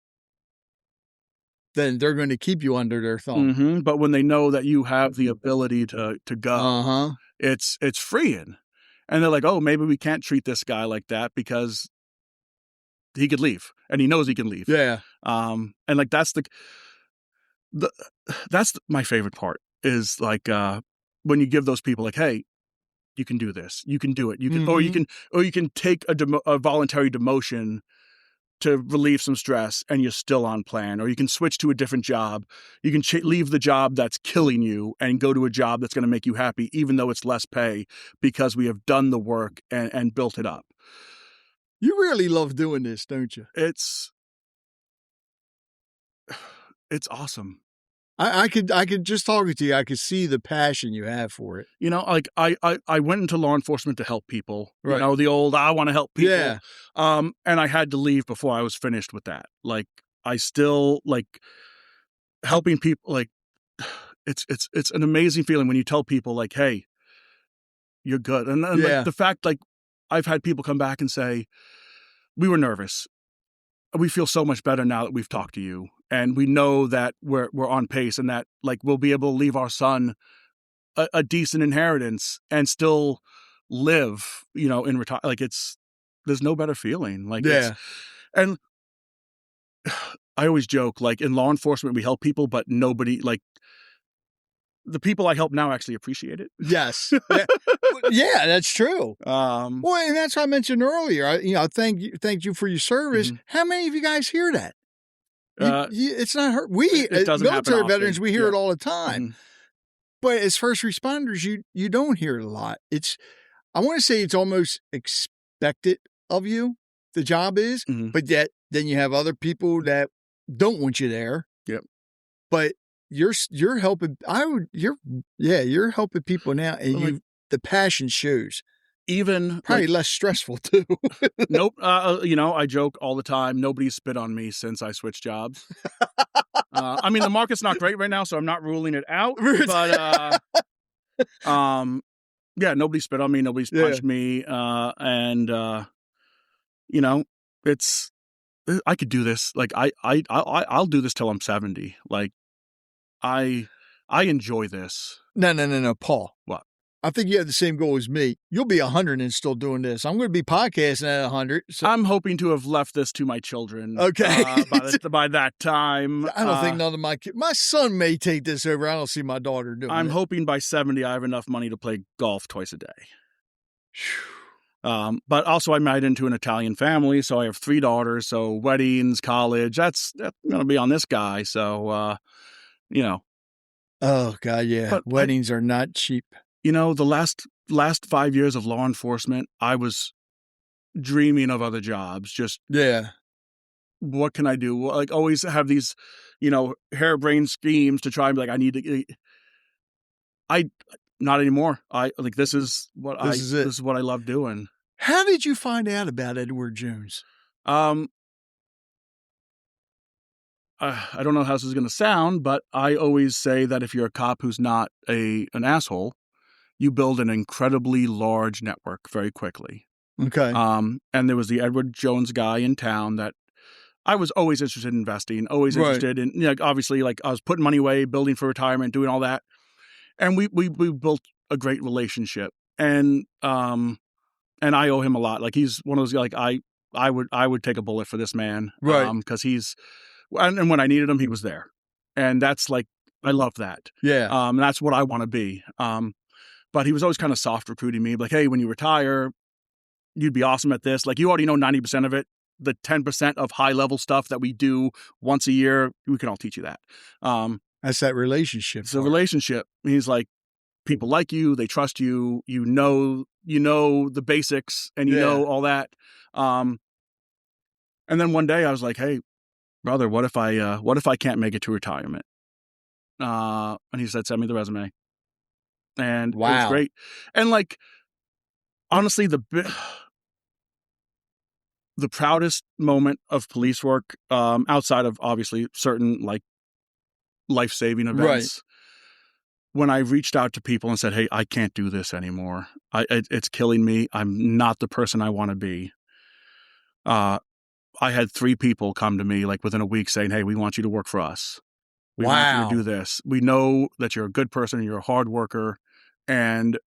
then they're going to keep you under their thumb. Mm-hmm. But when they know that you have the ability to go, it's freeing. And they're like, oh, maybe we can't treat this guy like that because he could leave, and he knows he can leave. Yeah. And like that's my favorite part is like when you give those people like, hey, you can do this, you can do it, you can, or you can take a voluntary demotion to relieve some stress, and you're still on plan, or you can switch to a different job. You can leave the job that's killing you and go to a job that's going to make you happy, even though it's less pay, because we have done the work and built it up. You really love doing this, don't you? It's awesome. I could just talking to you, I could see the passion you have for it. Like I went into law enforcement to help people. Right. The old I want to help people. Yeah. And I had to leave before I was finished with that. Like I still like helping people. Like it's an amazing feeling when you tell people like, hey, you're good. And like the fact, like I've had people come back and say, we were nervous. We feel so much better now that we've talked to you. And we know that we're on pace, and that like we'll be able to leave our son a decent inheritance and still live, in retire. Like there's no better feeling. Like and I always joke, like in law enforcement we help people, but nobody, like the people I help now actually appreciate it. Yes. Yeah, that's true. Well, and that's what I mentioned earlier. I thank you for your service. Mm-hmm. How many of you guys hear that? It's not hurt. We military veterans, we hear it all the time. Mm-hmm. But as first responders, you don't hear it a lot. I want to say it's almost expected of you. The job is, but yet then you have other people that don't want you there. Yep. But you're helping. You're helping people now, and the passion shows. Even probably less stressful too. Nope. I joke all the time. Nobody's spit on me since I switched jobs. I mean, the market's not great right now, so I'm not ruling it out. But nobody spit on me. Nobody's punched me. It's I could do this. Like I'll do this till I'm 70. Like I enjoy this. No, Paul. What? I think you have the same goal as me. You'll be 100 and still doing this. I'm going to be podcasting at 100. So. I'm hoping to have left this to my children. Okay. By that time. I don't think none of my kids. My son may take this over. I don't see my daughter doing it. I'm hoping by 70 I have enough money to play golf twice a day. But also I'm married into an Italian family, so I have 3 daughters. So weddings, college, that's going to be on this guy. So, Oh, God, yeah. But weddings are not cheap. The last 5 years of law enforcement, I was dreaming of other jobs. Just what can I do? Like always have these, harebrained schemes to try and be like, not anymore. This is what This is it. This is what I love doing. How did you find out about Edward Jones? I don't know how this is going to sound, but I always say that if you're a cop who's not an asshole, you build an incredibly large network very quickly. Okay. And there was the Edward Jones guy in town that I was always interested in investing, always interested in, obviously, like I was putting money away, building for retirement, doing all that. And we built a great relationship. And I owe him a lot. Like he's one of those, like I would take a bullet for this man. Right. Because and when I needed him, he was there. And that's like, I love that. Yeah. And that's what I want to be. But he was always kind of soft recruiting me. Like, hey, when you retire, you'd be awesome at this. Like, you already know 90% of it. The 10% of high level stuff that we do once a year, we can all teach you that. That's that relationship. It's a relationship. He's like, people like you, they trust you, you know the basics and you know all that. And then one day I was like, hey, brother, what if I can't make it to retirement? And he said, send me the resume. And wow. It was great. And like, honestly, the proudest moment of police work, outside of obviously certain like life-saving events, when I reached out to people and said, hey, I can't do this anymore. It's killing me. I'm not the person I want to be. I had 3 people come to me like within a week saying, hey, we want you to work for us. We want you to do this. We know that you're a good person and you're a hard worker. And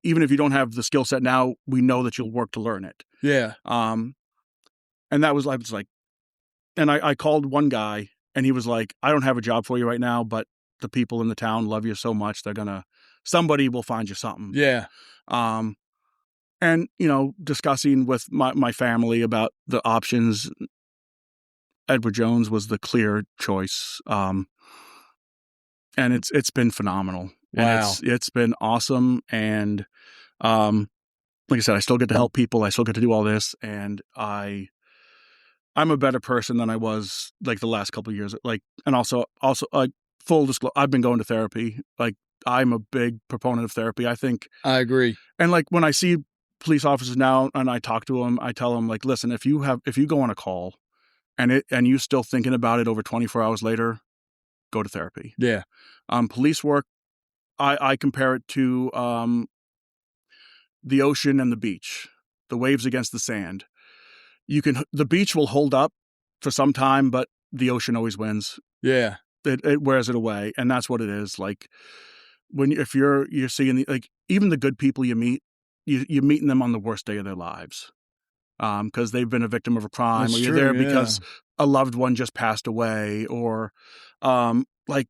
even if you don't have the skill set now, we know that you'll work to learn it. Yeah. And I was like, and I called one guy and he was like, I don't have a job for you right now, but the people in the town love you so much. Somebody will find you something. Yeah. And, discussing with my family about the options, Edward Jones was the clear choice. And it's been phenomenal. Wow. And it's been awesome. And, like I said, I still get to help people. I still get to do all this. And I'm a better person than I was like the last couple of years. Like, and also full disclosure, I've been going to therapy. Like, I'm a big proponent of therapy. I think I agree. And like when I see police officers now and I talk to them, I tell them like, listen, if you go on a call and you're still thinking about it over 24 hours later, go to therapy. Yeah. Police work, I compare it to the ocean and the beach, the waves against the sand. The beach will hold up for some time, but the ocean always wins. Yeah. It wears it away. And that's what it is. Like if you're seeing even the good people you meet, you're meeting them on the worst day of their lives. Because they've been a victim of a crime, that's or you're true, there because a loved one just passed away, or like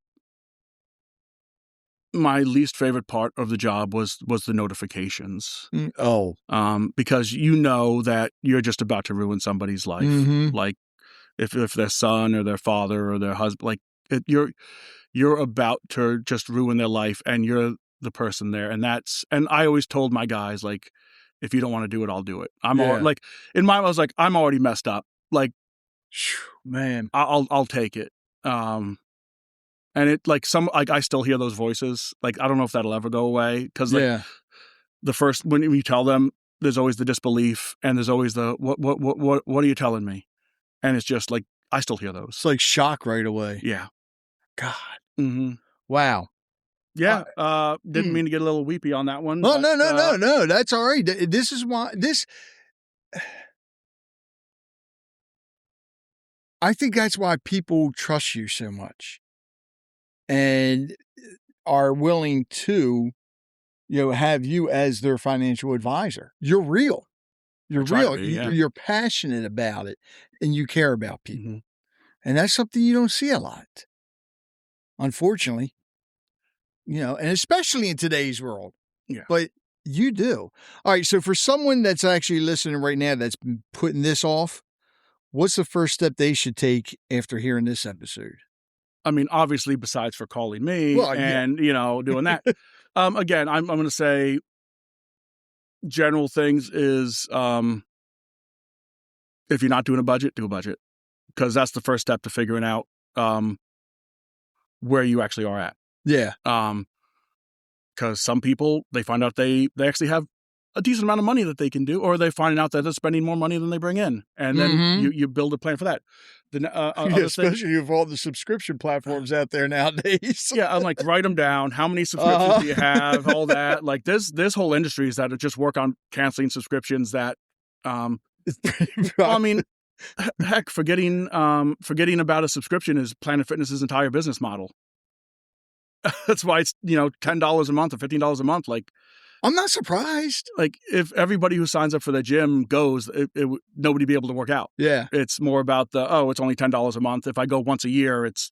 my least favorite part of the job was the notifications. Because that you're just about to ruin somebody's life. Mm-hmm. Like if their son or their father or their husband, like you're about to just ruin their life, and you're the person there. And I always told my guys, like, if you don't want to do it, I'll do it. I'm like, in my mind, I was like, I'm already messed up. Like, man, I'll take it. And it I still hear those voices. Like, I don't know if that'll ever go away. Cause the first, when you tell them, there's always the disbelief and there's always the, what are you telling me? And it's just like, I still hear those. It's like shock right away. Yeah. God. Mm-hmm. Wow. Yeah. Didn't mean to get a little weepy on that one. Oh, no. That's all right. This is why I think that's why people trust you so much and are willing to, have you as their financial advisor. You're real. You're real. You're passionate about it and you care about people. Mm-hmm. And that's something you don't see a lot, unfortunately, and especially in today's world. Yeah. But you do. All right. So for someone that's actually listening right now that's been putting this off, what's the first step they should take after hearing this episode? I mean, obviously, besides for calling me doing that. Again, I'm going to say general things is if you're not doing a budget, do a budget. Because that's the first step to figuring out where you actually are at. Yeah. because some people, they find out they actually have a decent amount of money that they can do, or they find out that they're spending more money than they bring in. And then you build a plan for that. Especially with all the subscription platforms out there nowadays. Yeah, I'm like, write them down. How many subscriptions do you have? All that. Like, there's whole industries that just work on canceling subscriptions that, well, I mean, heck, forgetting about a subscription is Planet Fitness's entire business model. That's why it's, $10 a month or $15 a month. Like, I'm not surprised. Like, if everybody who signs up for the gym goes, nobody be able to work out. Yeah. It's more about it's only $10 a month. If I go once a year, it's,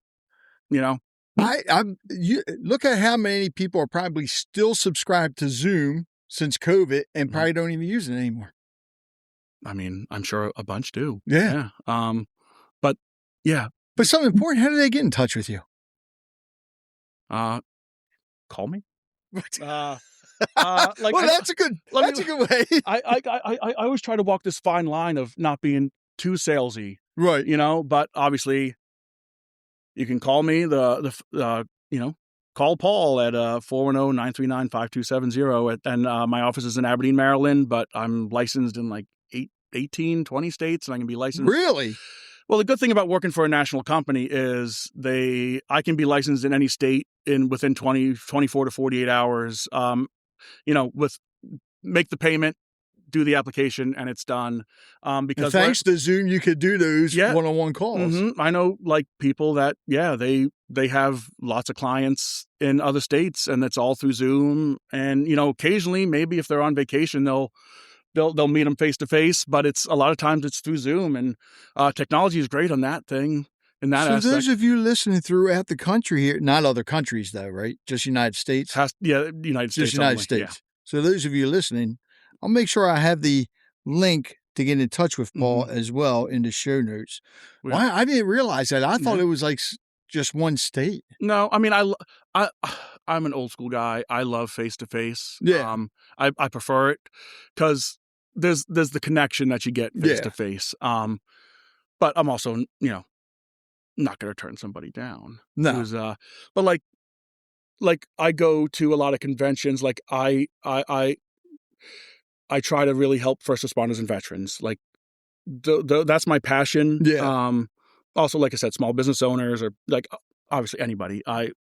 you look at how many people are probably still subscribed to Zoom since COVID and probably don't even use it anymore. I mean, I'm sure a bunch do. Yeah. But yeah. But something important, how do they get in touch with you? Call me. That's a good way. I always try to walk this fine line of not being too salesy, right? But obviously, you can call me. Call Paul at 410-939-5270. And my office is in Aberdeen, Maryland, but I'm licensed in like 18, 20 states, and I can be licensed. Really? Well, the good thing about working for a national company is I can be licensed in any state within 24 to 48 hours. Make the payment, do the application, and it's done. Because thanks to Zoom, you could do those one-on-one calls. Mm-hmm. I know people that, they have lots of clients in other states, and it's all through Zoom. And, occasionally, maybe if they're on vacation, they'll meet them face to face, but a lot of times it's through Zoom, and technology is great on that thing. In that aspect. Those of you listening throughout the country here, not other countries though, right? Just United States. United States. Just United States. Yeah. So those of you listening, I'll make sure I have the link to get in touch with Paul as well in the show notes. Yeah. Why I didn't realize that. I thought it was like just one state. No, I mean I'm an old school guy. I love face to face. Yeah. I prefer it because there's the connection that you get face to face. But I'm also not going to turn somebody down. No. But like I go to a lot of conventions. Like I try to really help first responders and veterans. Like that's my passion. Yeah. Also, like I said, small business owners, or like obviously anybody. I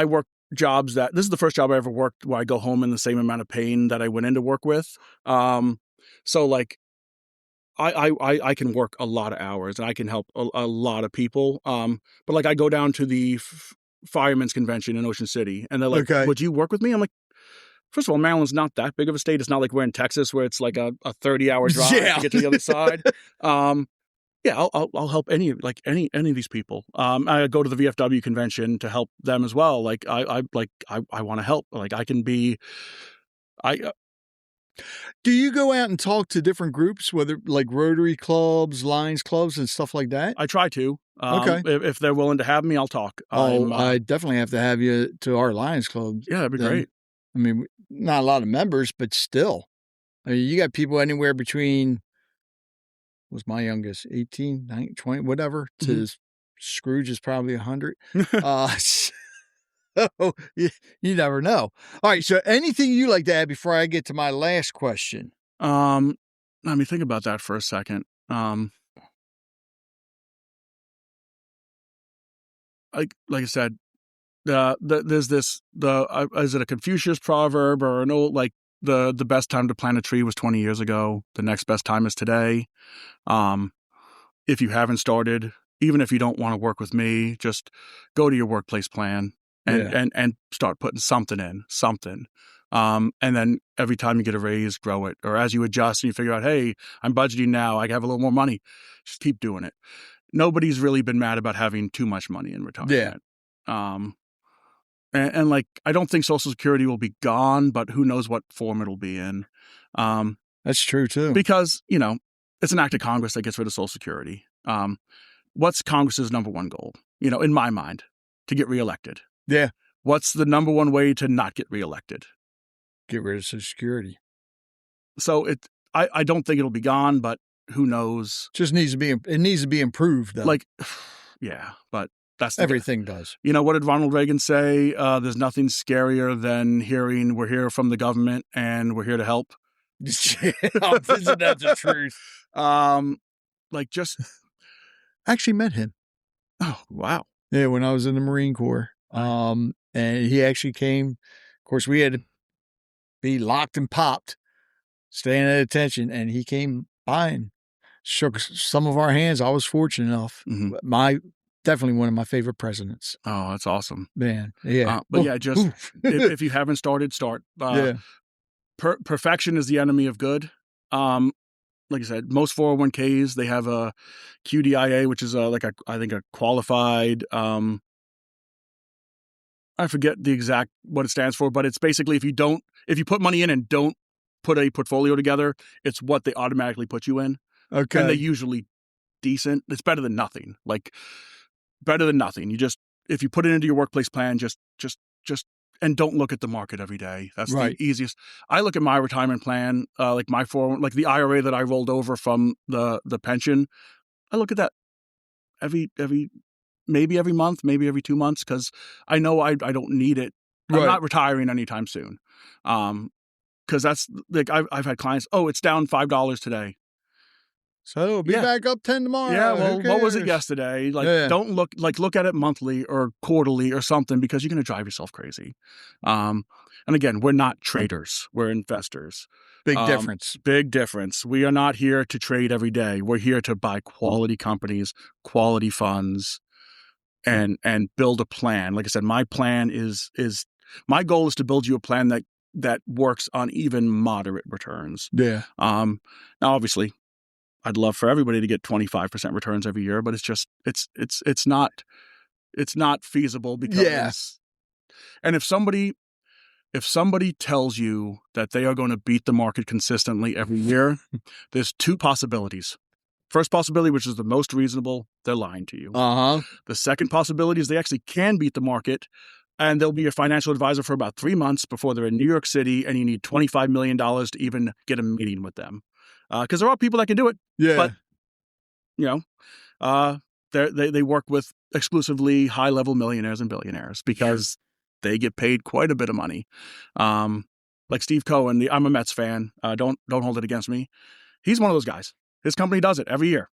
work jobs this is the first job I ever worked where I go home in the same amount of pain that I went in to work with. So like, I can work a lot of hours and I can help a lot of people. But like I go down to the firemen's convention in Ocean City, and they're like, would you work with me? I'm like, first of all, Maryland's not that big of a state. It's not like we're in Texas where it's like a 30-hour drive to get to the other side. I'll help any of these people. I go to the VFW convention to help them as well. Like I want to help. Like I can be, Do you go out and talk to different groups, whether like Rotary clubs, Lions clubs, and stuff like that? I try to. Okay. If they're willing to have me, I'll talk. I definitely have to have you to our Lions club. Yeah, that'd be great. I mean, not a lot of members, but still. I mean, you got people anywhere between, was my youngest, 18, 19, 20, whatever, to Scrooge is probably 100. So you never know. All right. So anything you like to add before I get to my last question? Let me think about that for a second. Like I said, there's this, is it a Confucius proverb or an old, like the best time to plant a tree was 20 years ago. The next best time is today. If you haven't started, even if you don't want to work with me, just go to your workplace plan and start putting something in. And then every time you get a raise, grow it. Or as you adjust and you figure out, hey, I'm budgeting now, I have a little more money, just keep doing it. Nobody's really been mad about having too much money in retirement. Yeah. And like, I don't think Social Security will be gone, but who knows what form it'll be in. That's true too. Because, it's an act of Congress that gets rid of Social Security. What's Congress's number one goal? In my mind, to get reelected. Yeah. What's the number one way to not get reelected? Get rid of Social Security. So I don't think it'll be gone, but who knows? It needs to be improved though. Like, yeah, but Everything does. You know, what did Ronald Reagan say? There's nothing scarier than hearing we're here from the government and we're here to help. Isn't that the truth? Like just actually met him. Oh, wow. Yeah, when I was in the Marine Corps. And he actually came. Of course, we had to be locked and popped, staying at attention, and he came by and shook some of our hands. I was fortunate enough. Definitely one of my favorite presidents. Oh, that's awesome. Man, yeah. But if you haven't started, start. Perfection is the enemy of good. Like I said, most 401ks, they have a QDIA, which is I think a qualified, I forget the exact what it stands for, but it's basically if you put money in and don't put a portfolio together, it's what they automatically put you in. Okay. And they're usually decent. It's better than nothing. Better than nothing. If you put it into your workplace plan, just and don't look at the market every day. That's right. The easiest. I look at my retirement plan, like my the IRA that I rolled over from the pension. I look at that maybe every month, maybe every 2 months, because I know I don't need it. I'm not retiring anytime soon. Because that's like I've had clients. Oh, it's down $5 today. So it'll be back up 10 tomorrow. Yeah, well, what was it yesterday? Don't look at it monthly or quarterly or something, because you're going to drive yourself crazy. And again, we're not traders. We're investors. Big difference. Big difference. We are not here to trade every day. We're here to buy quality companies, quality funds, and build a plan. Like I said, my plan is my goal is to build you a plan that works on even moderate returns. Yeah. Now, obviously, I'd love for everybody to get 25% returns every year, but it's not feasible because and if somebody tells you that they are going to beat the market consistently every year, there's two possibilities. First possibility, which is the most reasonable, they're lying to you. The second possibility is they actually can beat the market, and they'll be your financial advisor for about 3 months before they're in New York City, and you need $25 million to even get a meeting with them. Because there are people that can do it. Yeah. But, they work with exclusively high-level millionaires and billionaires because they get paid quite a bit of money. Like Steve Cohen, I'm a Mets fan. Don't hold it against me. He's one of those guys. His company does it every year.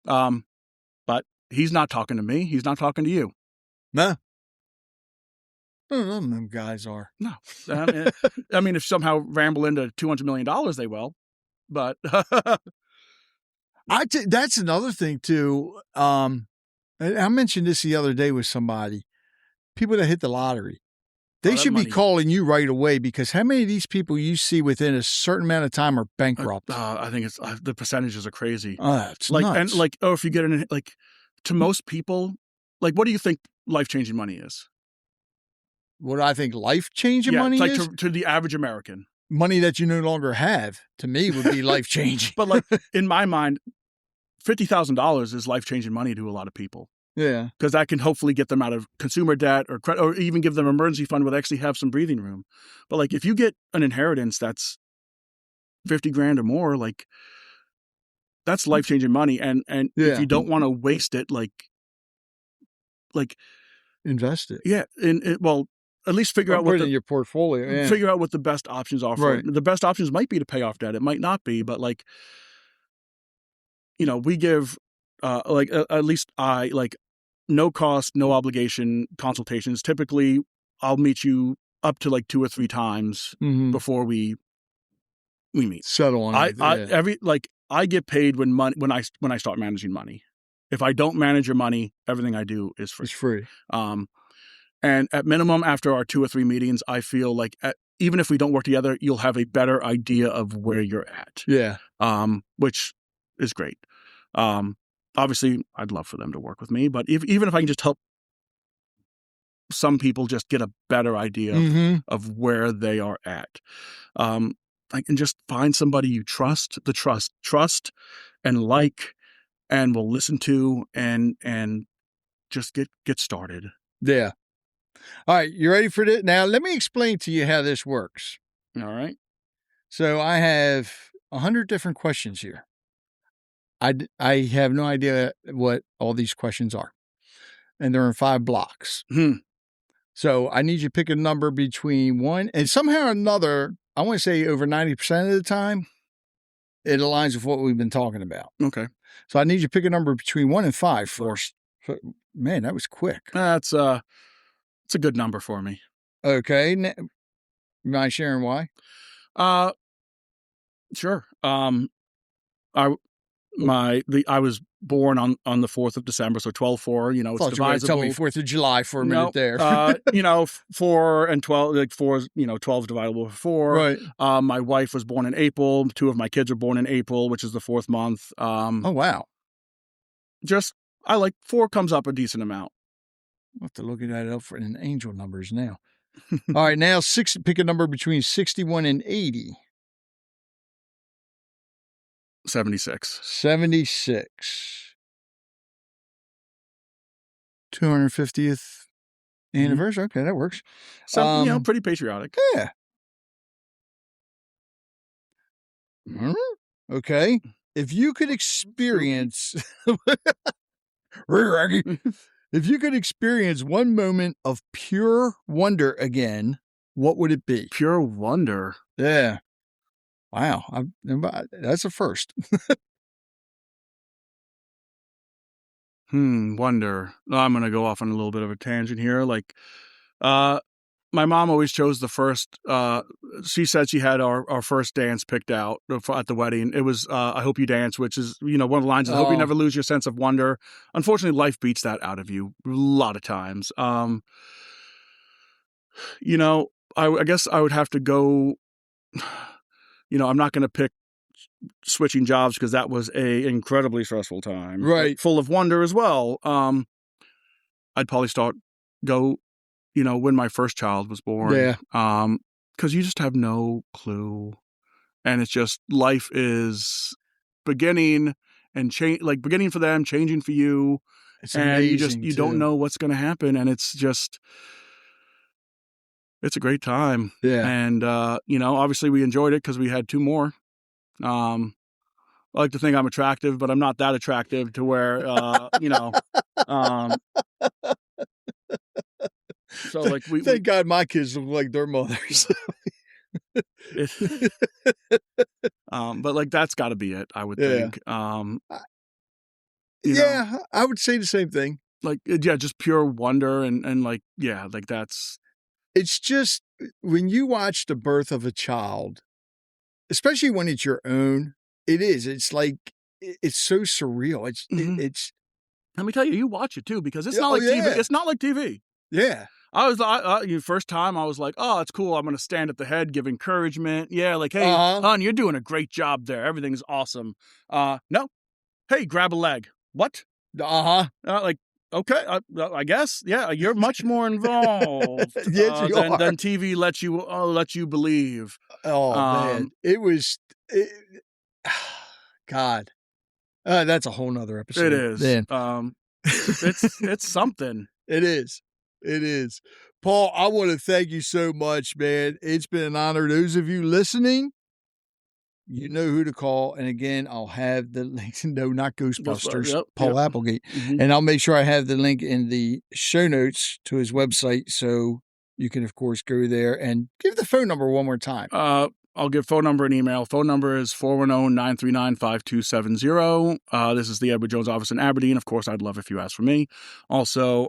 But he's not talking to me. He's not talking to you. No. None of them guys are. No. I mean, if somehow ramble into $200 million, they will. But that's another thing too. I mentioned this the other day with somebody. People that hit the lottery, they should be calling you right away, because how many of these people you see within a certain amount of time are bankrupt? I think it's the percentages are crazy. It's nuts. And if you get in, to most people, what do you think life-changing money is? What I think life-changing money is? To the average American. Money that you no longer have, to me, would be life-changing. But in my mind, $50,000 is life-changing money to a lot of people. Yeah. Because that can hopefully get them out of consumer debt or credit, or even give them an emergency fund where they actually have some breathing room. But if you get an inheritance that's $50,000 or more, that's life-changing money. And if you don't want to waste it, invest it. Yeah. At least figure out what in your portfolio. Yeah. Figure out what the best options are for it. The best options might be to pay off debt. It might not be, but we give at least no cost, no obligation consultations. Typically, I'll meet you up to 2 or 3 times before we meet. Settle on it. I get paid when I start managing money. If I don't manage your money, everything I do is free. It's free. And at minimum, after our 2 or 3 meetings, I feel even if we don't work together, you'll have a better idea of where you're at. Yeah. Which is great. Obviously, I'd love for them to work with me, but even if I can just help some people just get a better idea of where they are at, I can just find somebody you trust and and will listen to and just get started. Yeah. All right, you ready for this? Now, let me explain to you how this works. All right. So I have 100 different questions here. I have no idea what all these questions are. and they're in 5 blocks. So I need you to pick a number between 1 and somehow or another, I want to say over 90% of the time, it aligns with what we've been talking about. Okay. So I need you to pick a number between 1 and 5 first. So, man, that was quick. It's a good number for me. Okay. You mind sharing why? Sure. I was born on the 4th of December, so 12-4, you know, it's Thought you were going to tell divisible. me 4th of July for a minute there. You know, 4 and 12, like 4 is, you know, 12 is divisible by 4. Right. My wife was born in April. 2 of my kids were born in April, which is the 4th month. Oh, wow. I like 4 comes up a decent amount. I'll have to look at that up for in angel numbers now. All right, now pick a number between 61 and 80. 76. 76. 250th anniversary. Okay, that works. So, you know, pretty patriotic. Yeah. Okay. If you could experience if you could experience one moment of pure wonder again, what would it be? Pure wonder. Yeah. Wow. That's a first. Wonder. I'm going to go off on a little bit of a tangent here. Like, my mom always chose the first, she said she had our first dance picked out at the wedding. It was, I Hope You Dance, which is, you know, one of the lines is, I hope you never lose your sense of wonder. Unfortunately, life beats that out of you a lot of times. You know, I guess I would have to go, you know, I'm not going to pick switching jobs because that was a incredibly stressful time. Right. Full of wonder as well. I'd probably go, you know, when my first child was born. Yeah. Because you just have no clue. And it's just, life is beginning and beginning for them, changing for you. It's and amazing. You don't know what's going to happen. And it's a great time. Yeah. And, you know, obviously we enjoyed it because we had 2 more. I like to think I'm attractive, but I'm not that attractive to where, you know, so like thank God my kids look like their mothers. But like, that's gotta be it, I would think. Yeah, I would say the same thing. Like, yeah, just pure wonder and like, yeah, like it's just when you watch the birth of a child, especially when it's your own, it's like, it's so surreal. It's, let me tell you, you watch it too, because it's not like TV. It's not like TV. Yeah. First time I was like, oh, it's cool. I'm going to stand at the head, give encouragement. Yeah. Like, hey, hon, you're doing a great job there. Everything's awesome. No. Hey, grab a leg. What? Like, okay, I guess. Yeah. You're much more involved than TV lets you believe. Oh, man. God. That's a whole nother episode. It is. It's something. It is. Paul, I want to thank you so much, man. It's been an honor. Those of you listening, you know who to call. And again, I'll have the link. No, not Ghostbusters. Paul Applegate. Mm-hmm. And I'll make sure I have the link in the show notes to his website. So you can, of course, go there and give the phone number one more time. I'll give phone number and email. Phone number is 410-939-5270. This is the Edward Jones office in Aberdeen. Of course, I'd love if you ask for me. Also,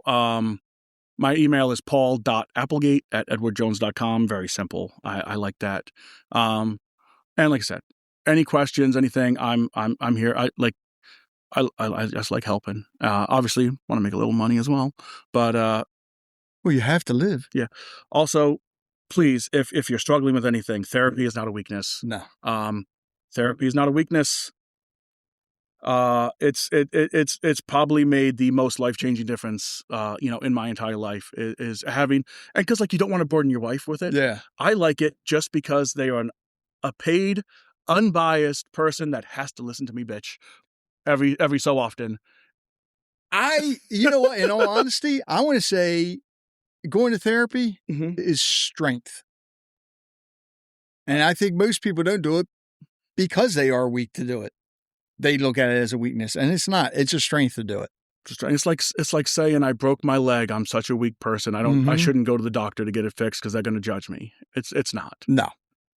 my email is paul.applegate@edwardjones.com. Very simple. I like that. And like I said, any questions, anything, I'm here. I just like helping. Obviously want to make a little money as well, but, well, you have to live. Yeah. Also, please, if you're struggling with anything, therapy is not a weakness. No. Therapy is not a weakness. It's probably made the most life-changing difference, you know, in my entire life is having, and because like, you don't want to burden your wife with it. Yeah. I like it just because they are a paid, unbiased person that has to listen to me bitch every so often. You know what, in all honesty, I want to say going to therapy is strength. And I think most people don't do it because they are weak to do it. They look at it as a weakness, and it's not. It's a strength to do it. It's like saying I broke my leg. I'm such a weak person. I shouldn't go to the doctor to get it fixed because they're going to judge me. It's not. No,